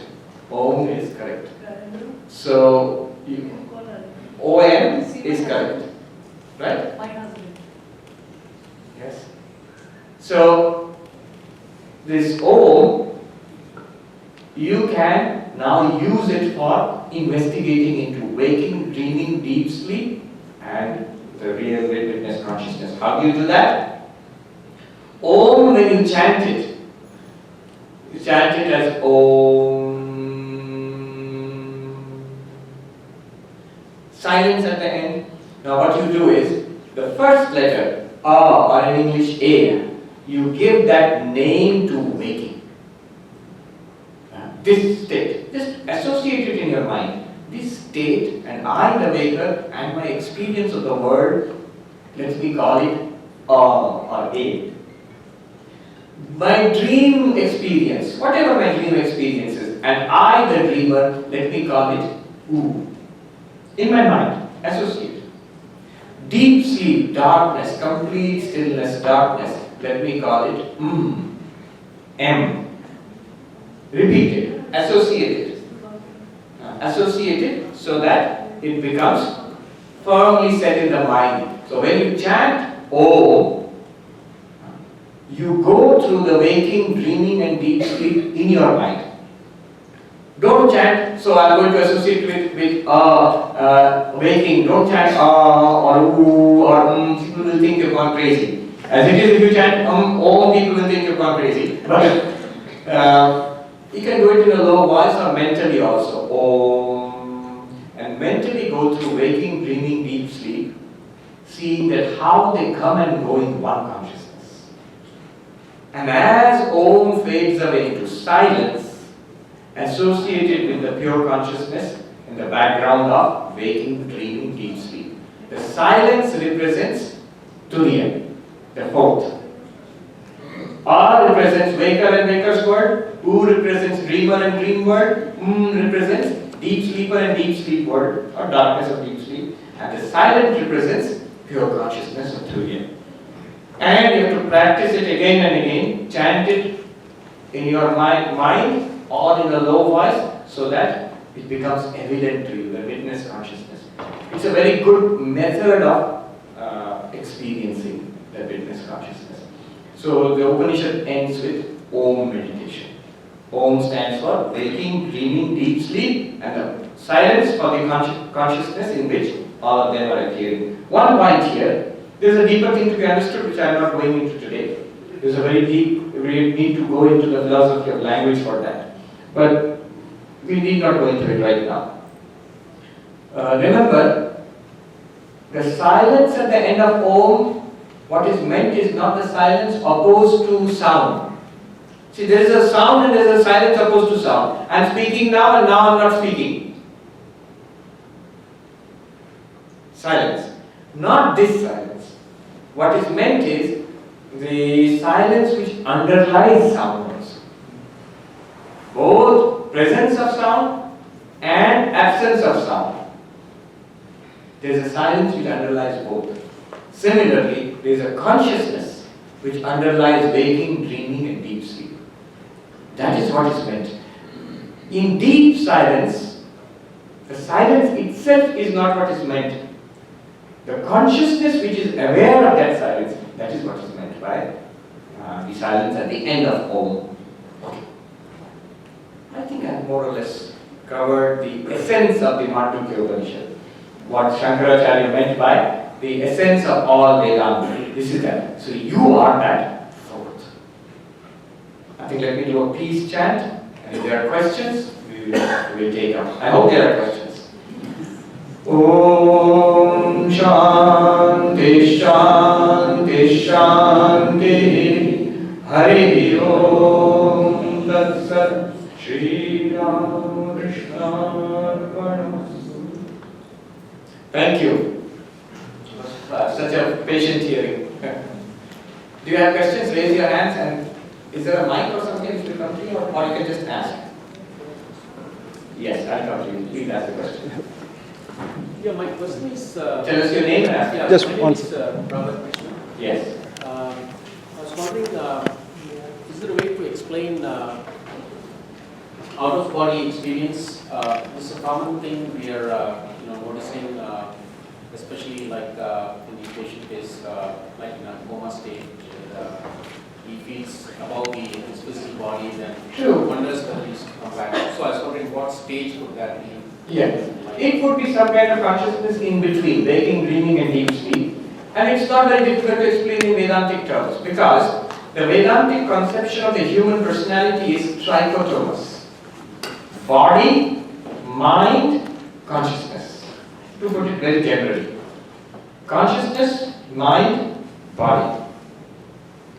Om is correct. So, O-M is correct. Right? My husband. Yes. So, this Om, you can now use it for investigating into waking, dreaming, deep sleep, and the real witness consciousness. How do you do that? Om, when you chant it as Om. Silence at the end. Now what you do is, the first letter, A, or in English A, you give that name to waking. This state, just associate it in your mind. This state, and I, the waker, and my experience of the world, let me call it A or A. My dream experience, whatever my dream experience is, and I, the dreamer, let me call it U. In my mind, associate. Deep sleep, darkness, complete stillness, darkness, let me call it M. Repeat it, associate it. Associate it so that it becomes firmly set in the mind. So when you chant Om, you go through the waking, dreaming and deep sleep in your mind. Don't chant, so I'm going to associate with waking. Don't chant or oo or people will think you've gone crazy. As it is, if you chant Om, people will think you've gone crazy. But you can do it in a low voice or mentally also. Om. And mentally go through waking, dreaming, deep sleep, seeing that how they come and go in one consciousness. And as Om fades away into silence, associated with the pure consciousness in the background of waking, dreaming, deep sleep. The silence represents Turiya, the fourth. R represents waker and waker's world. U represents dreamer and dream world. Represents deep sleeper and deep sleep world, or darkness of deep sleep. And the silent represents pure consciousness of Turiya. And you have to practice it again and again. Chant it in your mind or in a low voice so that it becomes evident to you, the witness consciousness. It's a very good method of experiencing the witness consciousness. So the Upanishad ends with Om meditation. Om stands for waking, dreaming, deep sleep, and the silence for the consciousness in which all of them are appearing. One point here, there is a deeper thing to be understood which I am not going into today. There is a very deep, we need to go into the philosophy of language for that. But we need not go into it right now. Remember, the silence at the end of Om, what is meant is not the silence opposed to sound. See, there is a sound and there is a silence opposed to sound. I am speaking now and now I am not speaking. Silence. Not this silence. What is meant is the silence which underlies sound also. Both presence of sound and absence of sound. There is a silence which underlies both. Similarly, there is a consciousness which underlies waking, dreaming and deep sleep. That is what is meant. In deep silence, the silence itself is not what is meant. The consciousness which is aware of that silence, that is what is meant by the silence at the end of Om. Okay. I think I have more or less covered the essence of the Mandukya Upanishad. What Shankaracharya meant by the essence of all Vedanta. This is that. So you are that fourth. I think let me do a peace chant, and if there are questions, we will take up. I hope there are questions. Om Shanti Shanti Shanti Hari Om Tat Sat Shri Ram Krishna Arpanamastu. Thank you. Such a patient hearing. Do you have questions? Raise your hands, and is there a mic or something which will come to you, or you can just ask? Yes, I'll come to you. Please ask the question. Yeah, my question is... Tell us your name and ask. Yeah, just my one name is Brother Krishna. Yes. I was wondering, is there a way to explain out-of-body experience? This is a common thing we are noticing, especially like when the patient is like in a coma state, he feels above his physical body, then wonders whether he's to come back. So I was wondering what stage would that be? Yes. It would be some kind of consciousness in between, waking, dreaming and deep sleep. And it's not very difficult to explain in Vedantic terms, because the Vedantic conception of the human personality is trichotomous. Body, mind, consciousness. To put it very generally. Consciousness, mind, body.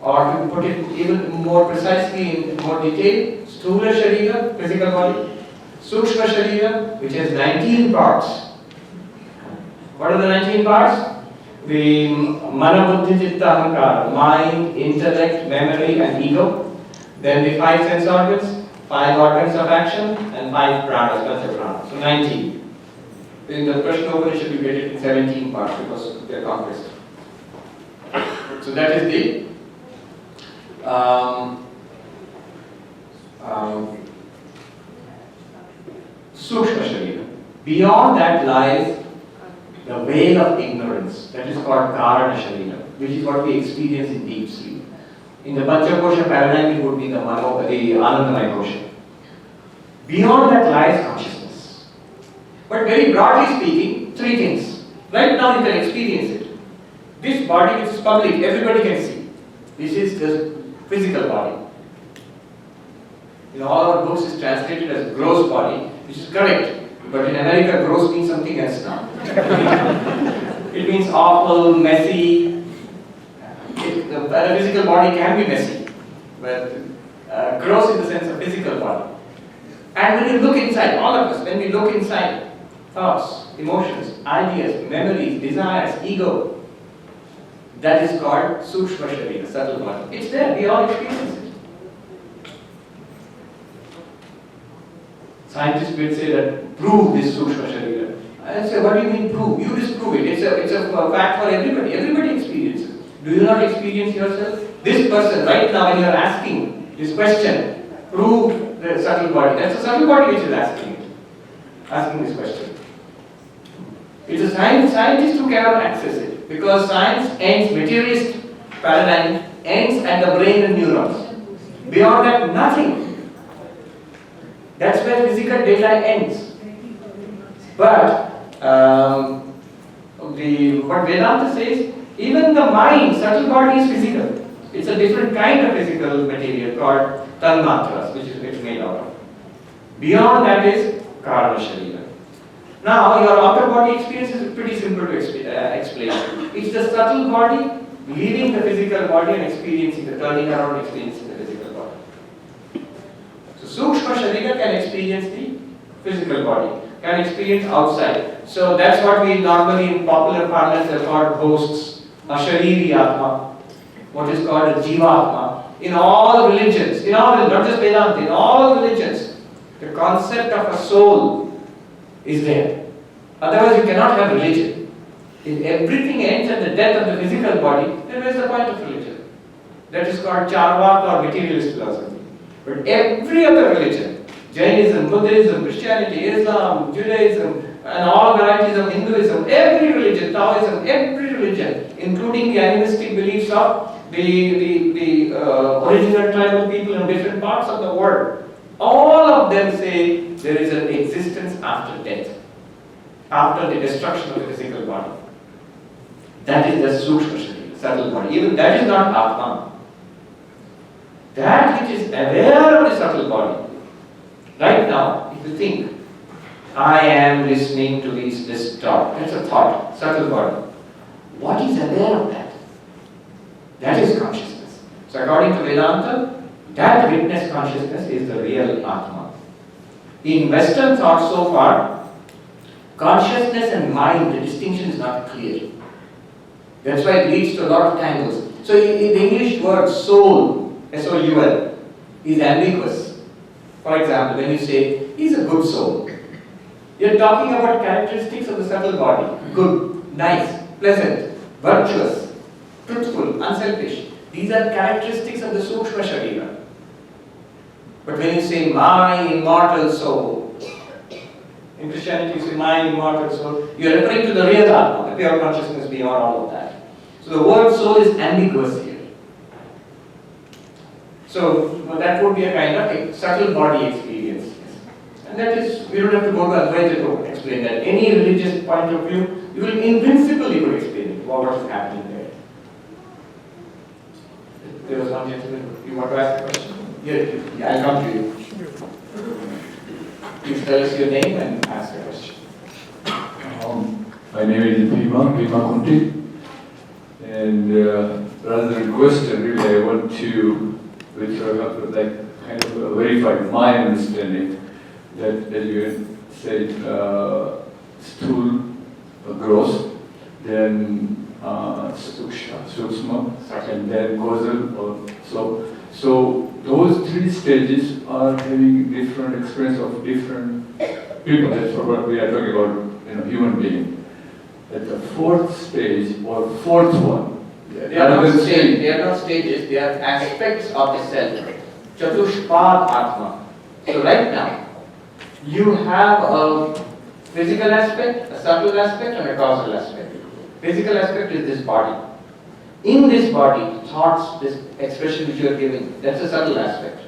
Or to put it even more precisely in more detail, Sthula Sharira, physical body. Sukshma Sharira, which has 19 parts. What are the 19 parts? The Mana Buddhi Chitta Ahankara, mind, intellect, memory and ego. Then the 5 sense organs, 5 organs of action and 5 pranas, Pancha Pranas. So 19. In the Prashna Upanishad you get it in 17 parts because they are compressed. So that is the Sukshma Sharira. Beyond that lies the veil of ignorance, that is called Karana Sharira, which is what we experience in deep sleep. In the Panchakosha paradigm, it would be the Anandamaya Kosha. Beyond that lies consciousness. But very broadly speaking, 3 things. Right now you can experience it. This body which is public, everybody can see. This is the physical body. In all our books, it's translated as gross body, which is correct. But in America, gross means something else now. It means awful, messy. The physical body can be messy, but gross in the sense of physical body. And when you look inside, all of us, when we look inside, thoughts, emotions, ideas, memories, desires, ego, That is called Sukshma Sharira, subtle body. It's there, we all experience it. Scientists will say that prove this Sukshma Sharira. I say, what do you mean prove? You disprove it. It's a fact for everybody. Everybody experiences. Do you not experience yourself? This person, right now, when you are asking this question, prove the subtle body. That's the subtle body which is asking this question. It's a scientist who cannot access it because science ends, materialist paradigm ends at the brain and neurons. Beyond that, nothing. That's where physical data ends. But what Vedanta says, even the mind, subtle body is physical. It's a different kind of physical material called tanmatras, which it's made out of. Beyond that is karma sharira. Now, your outer body experience is pretty simple to explain. It's the subtle body leaving the physical body and experiencing the turning around, experiencing the physical body. So, Sukshma Sharira can experience the physical body, can experience outside. So, that's what we normally in popular parlance are called ghosts, a Shariri Atma, what is called a Jivatma. In all religions, not just Vedanta, in all religions, the concept of a soul is there. Otherwise, you cannot have religion. If everything ends at the death of the physical body, then where is the point of religion? That is called Charvak or materialist philosophy. But every other religion, Jainism, Buddhism, Christianity, Islam, Judaism, and all varieties of Hinduism, every religion, Taoism, every religion, including the animistic beliefs of the original tribal people in different parts of the world, all of them say there is an existence after death, after the destruction of the physical body. That is the Sukshma Sharira, subtle body. Even that is not Atma. That which is aware of the subtle body. Right now, if you think, I am listening to this thought, that's a thought, subtle body. What is aware of that? That is consciousness. So according to Vedanta, that witness consciousness is the real Atma. In Western thought so far, consciousness and mind, the distinction is not clear. That's why it leads to a lot of tangles. So in the English word soul, S-O-U-L, is ambiguous. For example, when you say, he's a good soul, you're talking about characteristics of the subtle body. Good, nice, pleasant, virtuous, truthful, unselfish. These are characteristics of the Sukshma Sharira. But when you say, my immortal soul, in Christianity you say, my immortal soul, you are referring to the real Atma, the pure consciousness beyond all of that. So the word soul is ambiguous here. So that would be a kind of a subtle body experience. And that is, we don't have to go to Advaita to explain that. Any religious point of view, you will in principle you could explain it, what is happening there. There was one gentleman, you want to ask a question? Yeah, I'll come to you. Please tell us your name and ask a question. My name is Bhima Kunti. And rather than question, really, I want to kind of verify my understanding that, as you said, stool, gross, then Sukshma, and then Gozal. So those three stages are having different experience of different people. That's what we are talking about, human being. At the fourth stage or fourth one, they are not stages, they are aspects of the self. Chatushpad Atma. So right now, you have a physical aspect, a subtle aspect, and a causal aspect. Physical aspect is this body. In this body, thoughts, this expression which you are giving, that's a subtle aspect.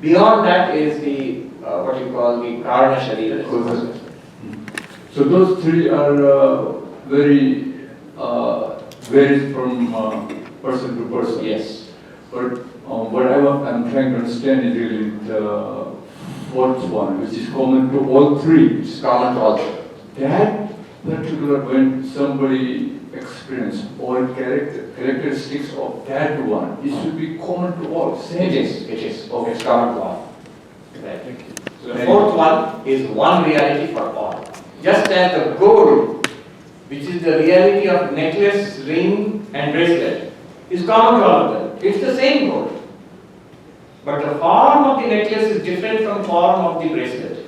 Beyond that is the, what you call the karma sharira. So those three are very varies from person to person. Yes. But what I'm trying to understand is really the fourth one, which is common to all three. It's common to all three. That particular, when somebody experience all characteristics of that one, it should be common to all. Same. It is. Okay, it's common to all. Right. So the fourth one is one reality for all. Just as the gold which is the reality of necklace, ring and bracelet, is common to all of them. It's the same gold. But the form of the necklace is different from form of the bracelet.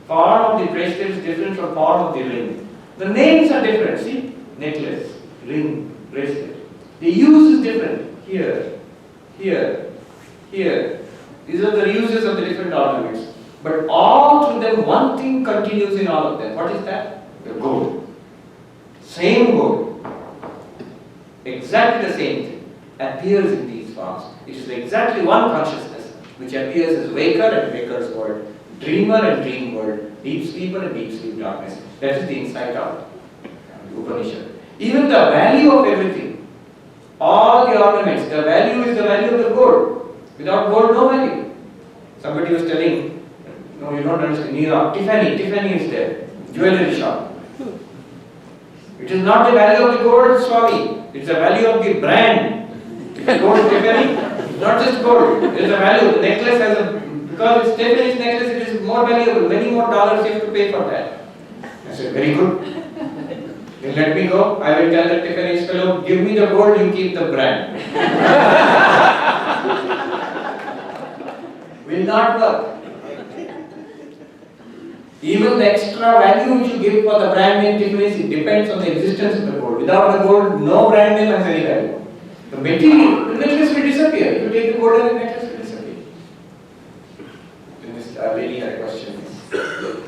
Form of the bracelet is different from form of the ring. The names are different, see? Necklace, ring, bracelet. The use is different. Here, here, here. These are the uses of the different ornaments. But all through them, one thing continues in all of them. What is that? The gold. Same gold. Exactly the same thing appears in these forms. It is exactly one consciousness which appears as waker and waker's world, dreamer and dream world, deep sleeper and deep sleep darkness. That is the insight of the Upanishad. Even the value of everything, all the ornaments, the value is the value of the gold. Without gold, no value. Somebody was telling, no, you don't understand, New York, Tiffany is there, jewelry shop. It is not the value of the gold, Swami, it is the value of the brand. If you go to Tiffany, it's not just gold, it is the value. The necklace has a, because it's Tiffany's necklace, it is more valuable, many more dollars you have to pay for that. I said, very good. Then let me go. I will tell the Tiffany's fellow, give me the gold, you keep the brand. Will not work. Even the extra value which you give for the brand name Tiffany's, it depends on the existence of the gold. Without the gold, no brand name has any value. The material, the necklace will disappear. If you take the gold, the necklace will disappear. This lady had a question.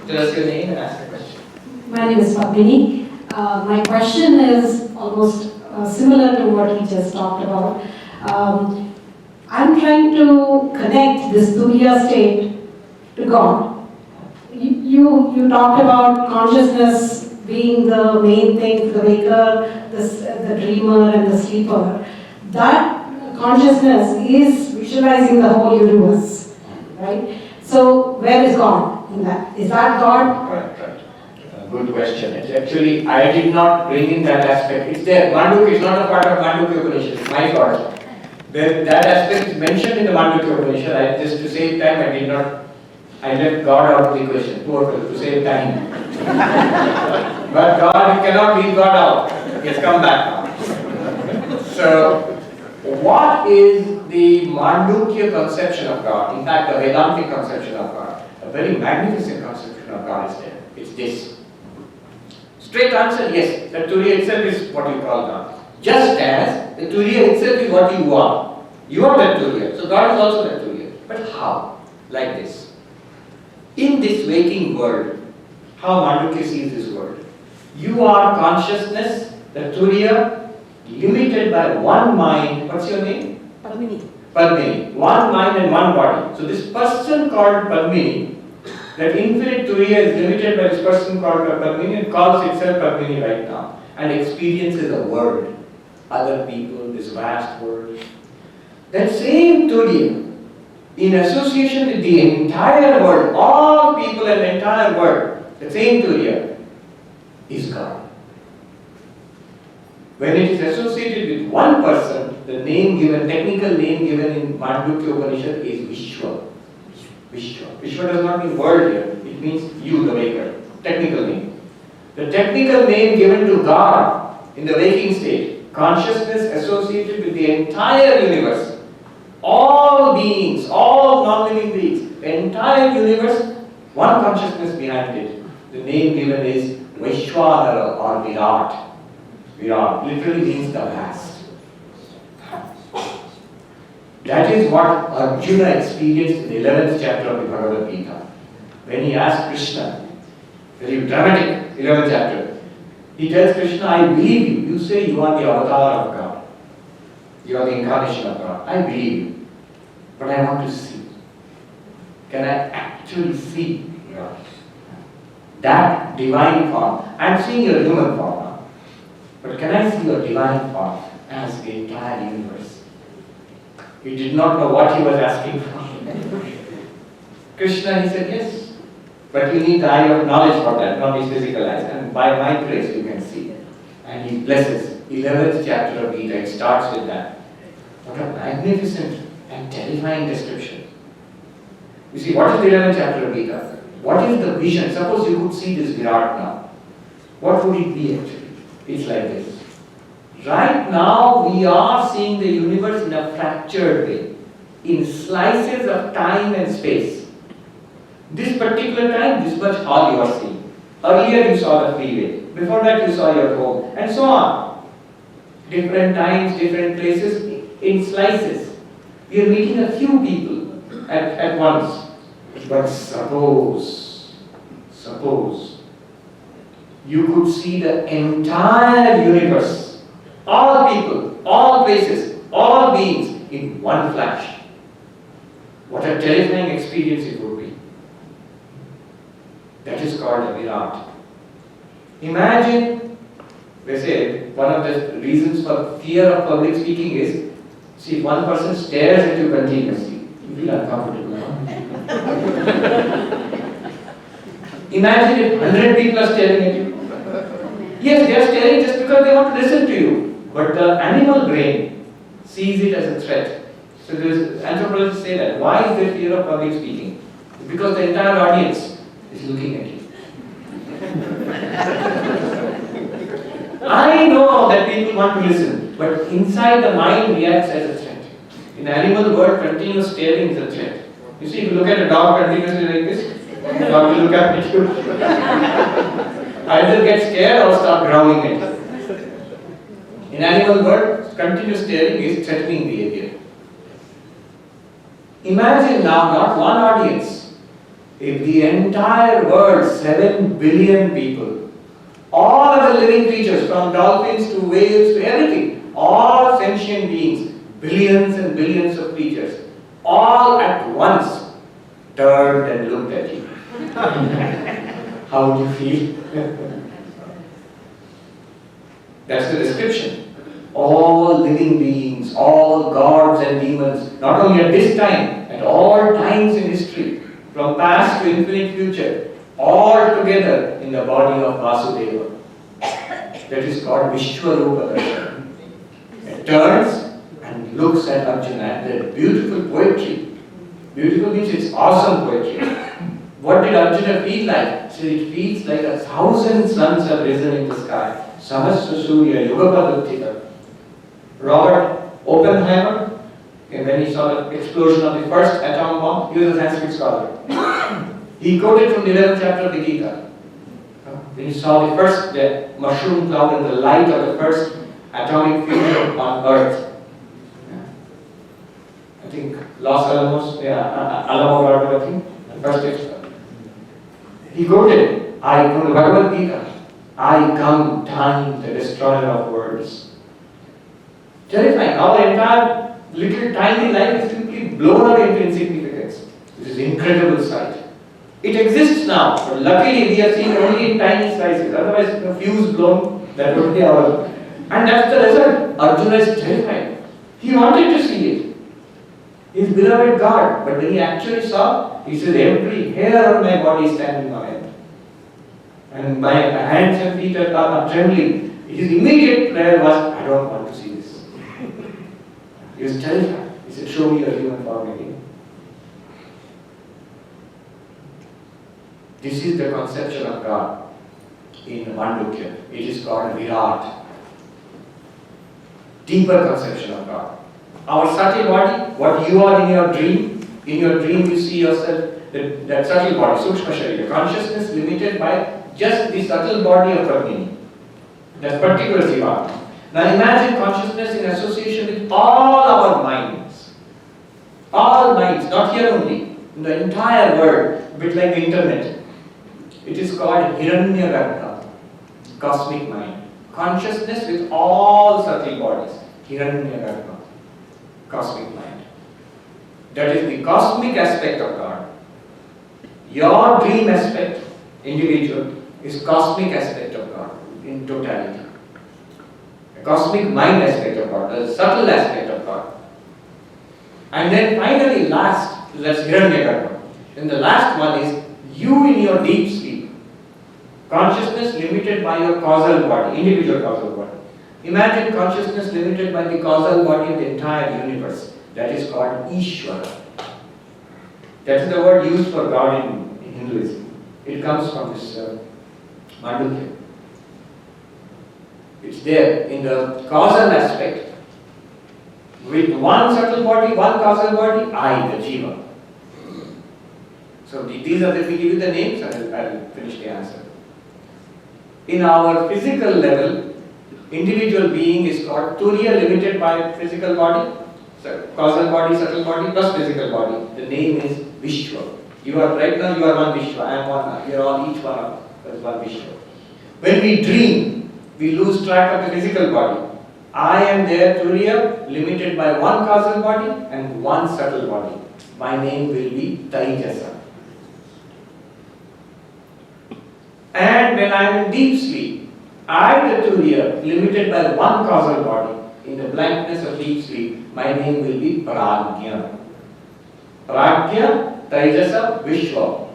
Tell us your name and ask the question. My name is Padmini. My question is almost similar to what he just talked about. I'm trying to connect this Turiya state to God. You talked about consciousness being the main thing, the waker, the dreamer and the sleeper. That consciousness is visualizing the whole universe, right? So where is God in that? Is that God? Right. Good question. It's actually, I did not bring in that aspect. It's there. Mandukya is not a part of Mandukya Upanishad. It's my fault. That aspect is mentioned in the Mandukya Upanishad. Just to save time, I left God out of the equation, to save time. But God, you cannot leave God out. He has come back now. So, what is the Mandukya conception of God? In fact, the Vedantic conception of God. A very magnificent conception of God is there. It's this. Straight answer, yes. The Turiya itself is what you call God. Just as the Turiya itself is what you are. You are that Turiya. So God is also that Turiya. But how? Like this. In this waking world, how Mandukya sees this world. You are consciousness, the Turiya, limited by one mind. What's your name? Padmini. One mind and one body. So this person called Padmini, that infinite Turiya is limited by this person called Padmini and calls itself Padmini right now and experiences a world, other people, this vast world. That same Turiya, in association with the entire world, all people and the entire world, the same Turiya is God. When it is associated with one person, the name given, technical name given in Mandukya Upanishad is Vishwa. Vishwa does not mean world here, it means you, the waker. Technical name. The technical name given to God in the waking state, consciousness associated with the entire universe. All beings, all non-living beings, the entire universe, one consciousness behind it. The name given is Vishwanara or Virat. Virat literally means the vast. That is what Arjuna experienced in the 11th chapter of the Bhagavad Gita. When he asked Krishna, very dramatic, 11th chapter, he tells Krishna, I believe you. You say you are the avatar of God. You are the incarnation of God. I believe you. But I want to see. Can I actually see God? That divine form. I am seeing your human form now. But can I see your divine form as the entire universe? He did not know what he was asking for. Krishna, he said, yes. But you need the eye of knowledge for that, not his physical eyes. And by my grace you can see. And he blesses. 11th chapter of Gita, it starts with that. What a magnificent and terrifying description. You see, what is the 11th chapter of Gita? What is the vision? Suppose you could see this Virat now. What would it be actually? It's like this. Right now, we are seeing the universe in a fractured way, in slices of time and space. This particular time, this much hall you are seeing. Earlier you saw the freeway. Before that you saw your home. And so on. Different times, different places, in slices. We are meeting a few people at once. But suppose you could see the entire universe, all people, all places, all beings in one flash. What a terrifying experience it would be. That is called a Virat. Imagine, they say, one of the reasons for fear of public speaking is, see, if one person stares at you continuously, you feel uncomfortable. Imagine if 100 people are staring at you. Yes, they are staring just because they want to listen to you. But the animal brain sees it as a threat. So anthropologists say that. Why is there fear of public speaking? Because the entire audience is looking at you. I know that people want to listen, but inside the mind reacts as a threat. In the animal world, continuous staring is a threat. You see, if you look at a dog continuously like this, the dog will look at you. Either get scared or start growling at you. In animal world, continuous staring is threatening behavior. Imagine now, not one audience, if the entire world, 7 billion people, all of the living creatures, from dolphins to whales to everything, all sentient beings, billions and billions of creatures, all at once turned and looked at you. How would you feel? That's the description. All living beings, all gods and demons, not only at this time, at all times in history, from past to infinite future, all together in the body of Vasudeva. That is called Vishwarupa Darshan. It turns and looks at Arjuna. That beautiful poetry. Beautiful means it's awesome poetry. What did Arjuna feel like? So it feels like 1,000 suns have risen in the sky. Sahasra Surya Yugapaduttika. Robert Oppenheimer, when he saw the explosion of the first atom bomb, he was a Sanskrit scholar. He quoted from the 11th chapter of the Gita. When he saw the first mushroom cloud and the light of the first atomic fusion on Earth. I think Los Alamos, Alamo Garden, I think, the first experiment. He quoted, from the Bhagavad Gita, I come, time, the destroyer of worlds. Terrifying. Our entire little tiny life is simply blown away into insignificance. This is incredible sight. It exists now, but luckily we are seeing only in tiny slices. Otherwise, a fuse blown, that would be our. And that's the result. Arjuna is terrified. He wanted to see it. His beloved God. But when he actually saw, he said, every hair on my body is standing on end. And my hands and feet are trembling. His immediate prayer was, I don't want to see this. He was terrified. He said, show me your human form again. This is the conception of God in Mandukya. It is called Virat. Deeper conception of God. Our subtle body, what you are in your dream you see yourself, that subtle body, Sukshma Sharira, consciousness limited by just the subtle body of Prajnani. That particular Jiva. Now imagine consciousness in association with all our minds. All minds, not here only, in the entire world, a bit like the internet. It is called Hiranyagarbha, cosmic mind. Consciousness with all subtle bodies. Hiranyagarbha, cosmic mind. That is the cosmic aspect of God. Your dream aspect, individual, is cosmic aspect of God in totality. The cosmic mind aspect of God, the subtle aspect of God. And then finally last, that's Hiranyagarbha. And the last one is you in your deep sleep. Consciousness limited by your causal body, individual causal body. Imagine consciousness limited by the causal body of the entire universe. That is called Ishvara. That is the word used for God in Hinduism. It comes from this Mandukya. It's there in the causal aspect. With one subtle body, one causal body, I, the Jiva. So these are the, we give you the names and I'll finish the answer. In our physical level, individual being is called Turiya, limited by physical body, so causal body, subtle body plus physical body. The name is Vishwa. You are right now, you are one Vishwa, I am one, we are all each one of us one Vishwa. When we dream, we lose track of the physical body. I am there, Turiya, limited by one causal body and one subtle body. My name will be Taijasa. And when I am in deep sleep, I, the Turiya, limited by one causal body, in the blankness of deep sleep, my name will be Prajna. Prajna, Taijasa, Vishwa.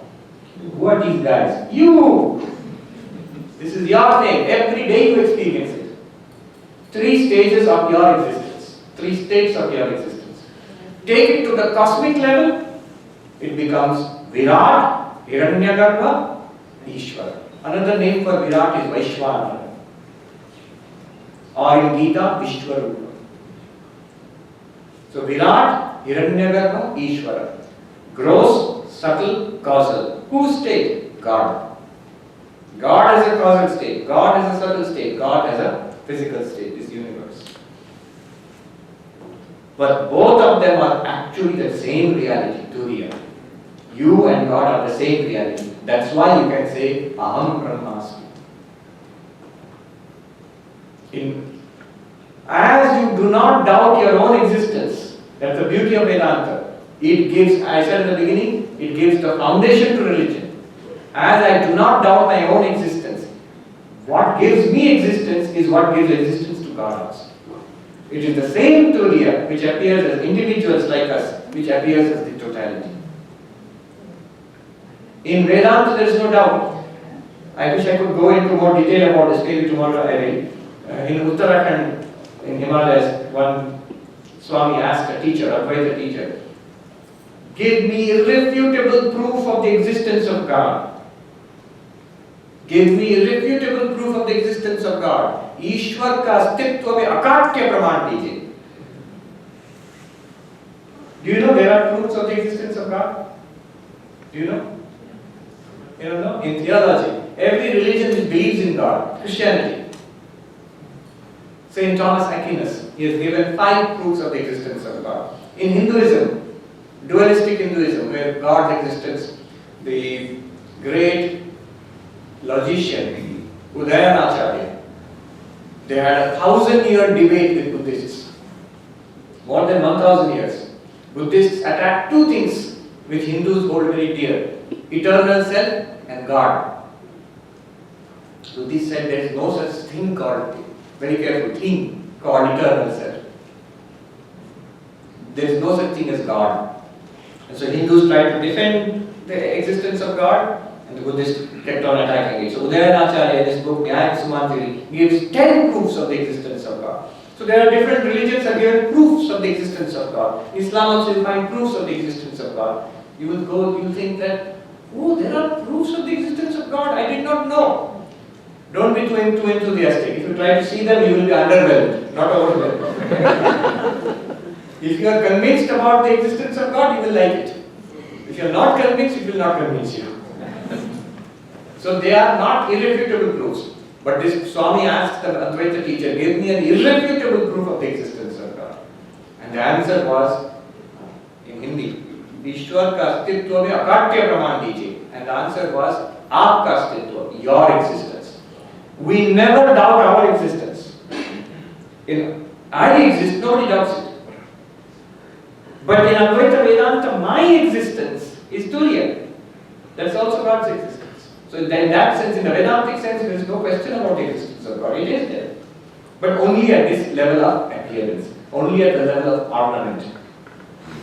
Who are these guys? You! This is your name. Every day you experience it. 3 stages of your existence. 3 states of your existence. Take it to the cosmic level, it becomes Virat, Hiranyagarbha, Ishvara. Another name for Virat is Vaishwanara. Or in Gita, Vishwarupa. So Virat, Hiranyagarbha, Ishvara. Gross, subtle, causal. Whose state? God. God has a causal state. God has a subtle state. God has a physical state, this universe. But both of them are actually the same reality, Turiya. You and God are the same reality. That's why you can say, Aham Brahmasmi. As you do not doubt your own existence, that's the beauty of Vedanta. It gives, I said in the beginning, it gives the foundation to religion. As I do not doubt my own existence, what gives me existence is what gives existence to God also. It is the same Turiya which appears as individuals like us, which appears as the totality. In Vedanta there is no doubt. I wish I could go into more detail about this, maybe tomorrow I will. In Uttarakhand, in Himalayas, one Swami asked a teacher, Advaita teacher, give me irrefutable proof of the existence of God. Give me irrefutable proof of the existence of God. ईश्वर का अस्तित्व में अकाट्य प्रमाण दीजिए. Do you know there are proofs of the existence of God? Do you know? You don't know? In theology, every religion believes in God. Christianity. Saint Thomas Aquinas, he has given 5 proofs of the existence of God. In Hinduism, dualistic Hinduism, where God's existence, the great logician Udayanacharya, they had a 1,000-year debate with Buddhists. More than 1,000 years. Buddhists attack 2 things which Hindus hold very dear: eternal self and God. Buddhists said there is no such thing called, very careful, thing called eternal self. There is no such thing as God. And so Hindus tried to defend the existence of God, and the Buddhists kept on attacking it. So Udayanacharya in his book Nyaya Kusumanjali gives 10 proofs of the existence of God. So there are different religions are given proofs of the existence of God. Islam also you find proofs of the existence of God. You will go, you think that, oh, there are proofs of the existence of God, I did not know. Don't be too enthusiastic. If you try to see them, you will be underwhelmed, not overwhelmed. If you are convinced about the existence of God, you will like it. If you are not convinced, it will not convince you. So they are not irrefutable proofs. But this Swami asked the Advaita teacher, give me an irrefutable proof of the existence of God. And the answer was, in Hindi, Ishwar ka astitva mein akatya praman dijiye. And the answer was, aapka astitva, your existence. We never doubt our existence. I exist, nobody doubts it. But in Advaita Vedanta, my existence is Turiya. That's also God's existence. So in that sense, in the Vedantic sense, there is no question about the existence of God. It is there. But only at this level of appearance. Only at the level of ornament.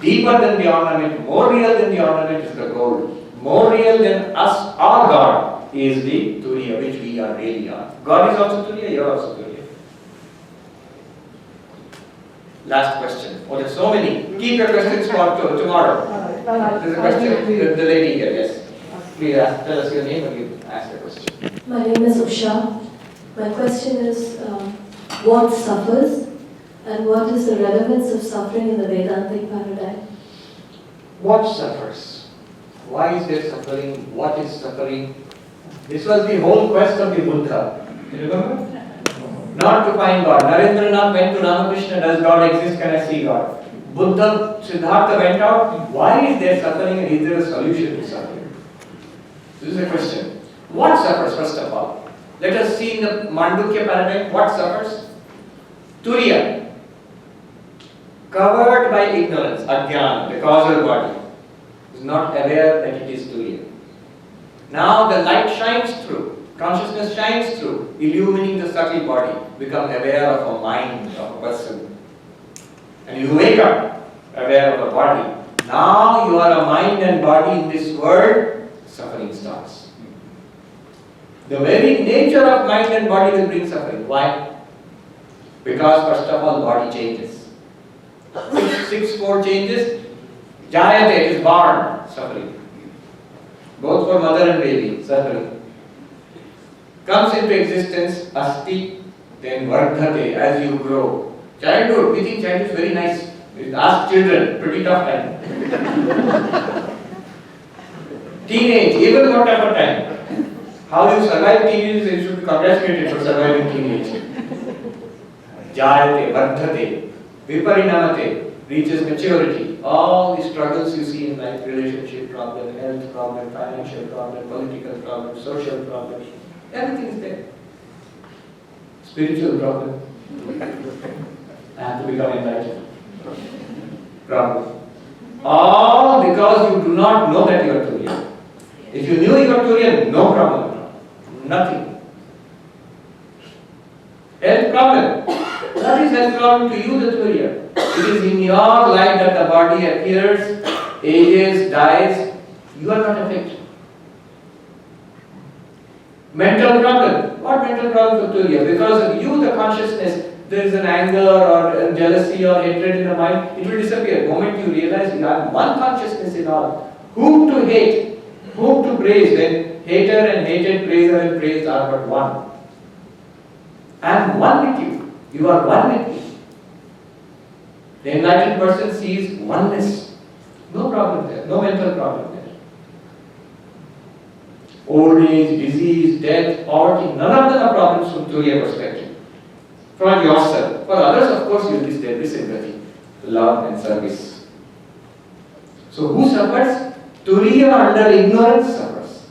Deeper than the ornament, more real than the ornament is the gold. More real than us, our God, is the Turiya, which we are really are. God is also Turiya, you are also Turiya. Last question. Oh, there's so many. Keep your questions for tomorrow. There's a question, the lady here, yes. Please tell us your name and you ask the question. My name is Usha. My question is, what suffers and what is the relevance of suffering in the Vedantic paradigm? What suffers? Why is there suffering? What is suffering? This was the whole quest of the Buddha. You remember? Not to find God. Narendranath went to Ramakrishna, does God exist? Can I see God? Buddha, Siddhartha went out, why is there suffering and is there a solution to suffering? This is a question. What suffers first of all? Let us see in the Mandukya paradigm what suffers. Turiya, covered by ignorance, ajnana, the causal body, is not aware that it is Turiya. Now the light shines through, consciousness shines through, illumining the subtle body, become aware of a mind of a person. And you wake up, aware of a body. Now you are a mind and body in this world, suffering starts. The very nature of mind and body will bring suffering. Why? Because first of all, body changes. Six-fold changes. Jayate is born, suffering. Both for mother and baby, suffering. Comes into existence, asti, then vardhate, as you grow. Childhood, we think child is very nice. Ask children, pretty tough time. Teenage, even more tougher time. How you survive teenage, you should be congratulated for surviving teenage. Jayate, vardhate, viparinamate, reaches maturity. All the struggles you see in life, relationship problem, health problem, financial problem, political problem, social problem, everything is there. Spiritual problem. And to become enlightened. Problem. All because you do not know that you are Turiya. If you knew you are Turiya, no problem at all. Nothing. Health problem. What is health problem to you, the Turiya? It is in your life that the body appears, ages, dies. You are not affected. Mental problem. What mental problem for Turiya? Because of you, the consciousness, there is an anger or jealousy or hatred in the mind, it will disappear. The moment you realize you have one consciousness in all, whom to hate, whom to praise, when hater and hated, praiser and praised are but one. I am one with you. You are one with me. The enlightened person sees oneness. No problem there. No mental problem there. Old age, disease, death, poverty, none of them are problems from Turiya perspective. For yourself. For others, of course, you will there is sympathy, love and service. So who suffers? Turiya under ignorance suffers.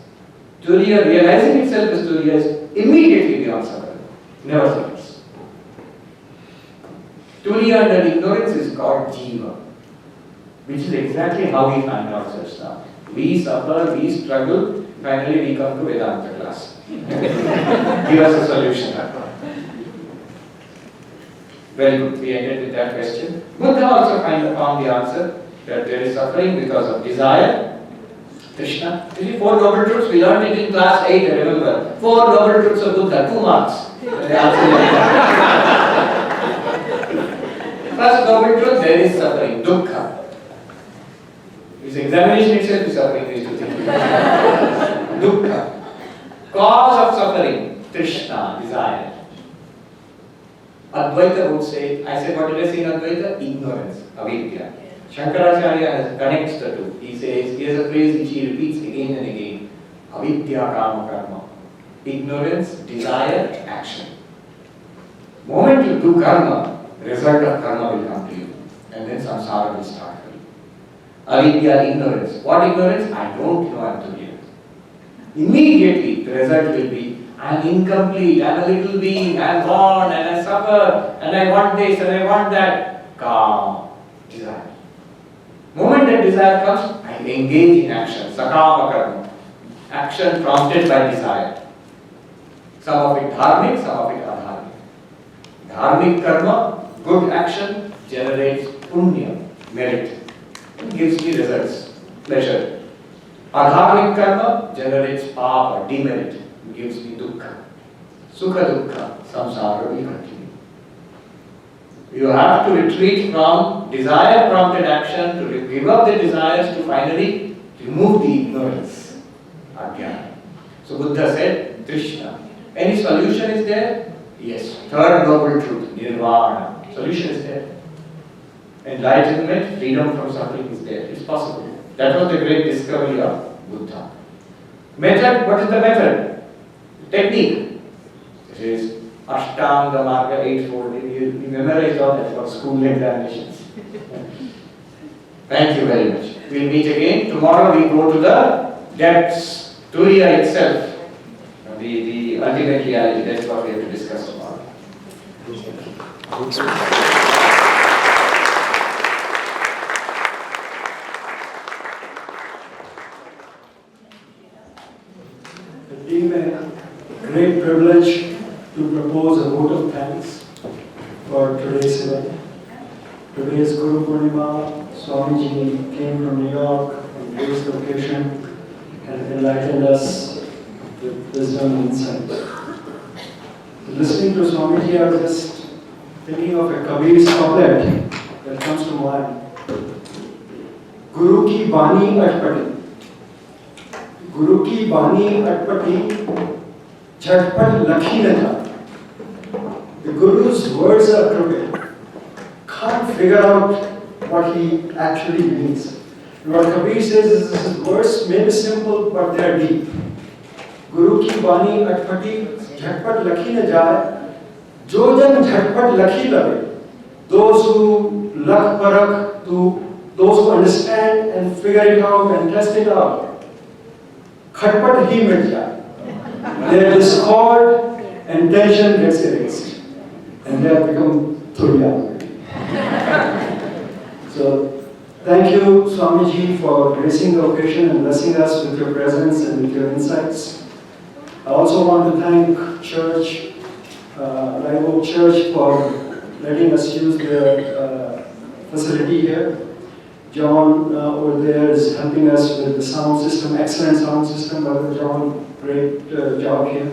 Turiya realizing itself as Turiya is immediately beyond suffering. Never suffers. Turiya under ignorance is called Jiva, which is exactly how we find ourselves now. We suffer, we struggle, finally we come to Vedanta class. Give us a solution. Very good, we ended with that question. Buddha also found the answer that there is suffering because of desire, Krishna. You see, 4 noble truths, we learned it in class 8, I remember. 4 noble truths of Buddha, 2 marks. First noble truth, there is suffering, dukkha. This examination itself is suffering, these 2 things. Dukkha. Cause of suffering, Krishna, desire. Advaita would say, I said, what did I say in Advaita? Ignorance, avidya. Shankaracharya connects the two. He says, here's a phrase which he repeats again and again. Avidya kama karma. Ignorance, desire, action. Moment you do karma, result of karma will come to you. And then samsara will start for you. Avidya, ignorance. What ignorance? I don't know I'm Turiya. Immediately the result will be, I am incomplete, I am a little being, I am born and I suffer and I want this and I want that. Calm, desire. Moment that desire comes, I engage in action. Sakama karma. Action prompted by desire. Some of it dharmic, some of it adharmic. Dharmic karma, good action, generates punya, merit. It gives me results, pleasure. Adharmic karma generates papa, demerit. Gives me dukkha. Sukha dukkha, samsara will continue. You have to retreat from desire prompted action, to give up the desires, to finally remove the ignorance, ajnana. So Buddha said, Krishna. Any solution is there? Yes. Third noble truth, nirvana. Solution is there. Enlightenment, freedom from suffering is there. It's possible. That was the great discovery of Buddha. Method, what is the method? Technique. It is Ashtanga Marga Eightfold. You memorize all that for school examinations. Thank you very much. We'll meet again. Tomorrow we go to the depths, Turiya itself. The ultimate reality. That's what we have to discuss tomorrow. It being a great privilege to propose a vote of thanks for today's event. Today's Guru Purnima, Swamiji came from New York, from this location, and enlightened us with wisdom and insight. Listening to Swamiji, I was just thinking of a Kabir's couplet that comes to mind. Guru ki bani atpati. Guru ki bani atpati, jhatpat lakhi na ja. The Guru's words are crooked. Can't figure out what he actually means. And what Kabir says is his words may be simple, but they are deep. Guru ki bani atpati, jhatpat lakhi na jaye. Jo jan jhatpat lakhi lage. Those who lakh parak, those who understand and figure it out and test it out. Khatpat hi mit jaye. Their discord and tension gets erased. And they have become Turiya. So, thank you, Swamiji, for gracing the occasion and blessing us with your presence and with your insights. I also want to thank Church, Live Oak Church, for letting us use their facility here. John over there is helping us with the sound system, excellent sound system. Brother John, great job here.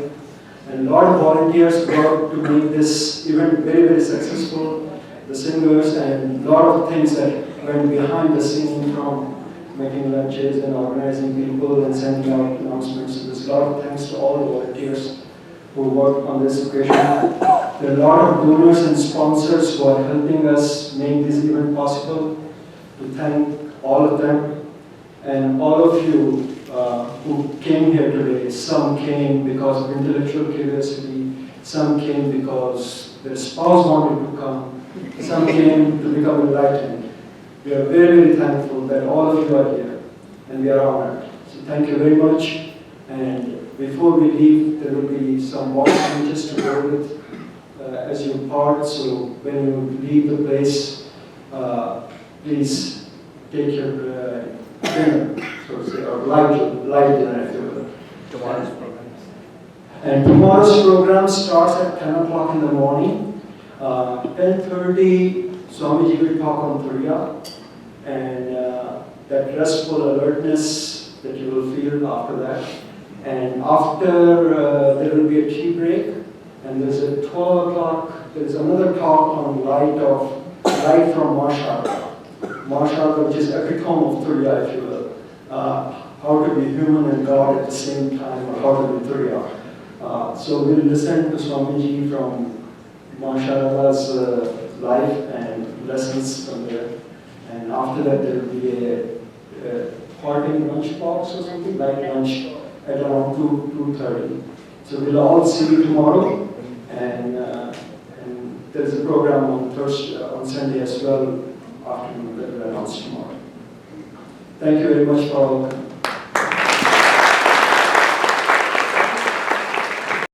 And a lot of volunteers work to make this event very, very successful. The singers and a lot of things that went behind the scene, from making lunches and organizing people and sending out announcements. So there's a lot of thanks to all the volunteers who worked on this occasion. There are a lot of donors and sponsors who are helping us make this event possible. To thank all of them and all of you who came here today. Some came because of intellectual curiosity, some came because their spouse wanted to come, some came to become enlightened. We are very, very thankful that all of you are here, and we are honored. So thank you very much. And before we leave, there will be some water changes to go with as you part. So when you leave the place, please take your dinner, so to say, or light dinner if you will. Tomorrow's program. And tomorrow's program starts at 10 o'clock in the morning. 10:30, Swamiji will talk on Turiya, and that restful alertness that you will feel after that. And after, there will be a tea break, and there's a 12 o'clock, there's another talk on light from Marshall. Marshall, which is epitome of Turiya, if you will. How to be human and God at the same time, or how to be Turiya. So we'll listen to Swamiji from Marshall's life and lessons from there. And after that, there will be a parting lunch box or something, light lunch at around 2:30. So we'll all see you tomorrow. And there's a program on Sunday as well, afternoon, that we'll announce tomorrow. Thank you very much for all coming.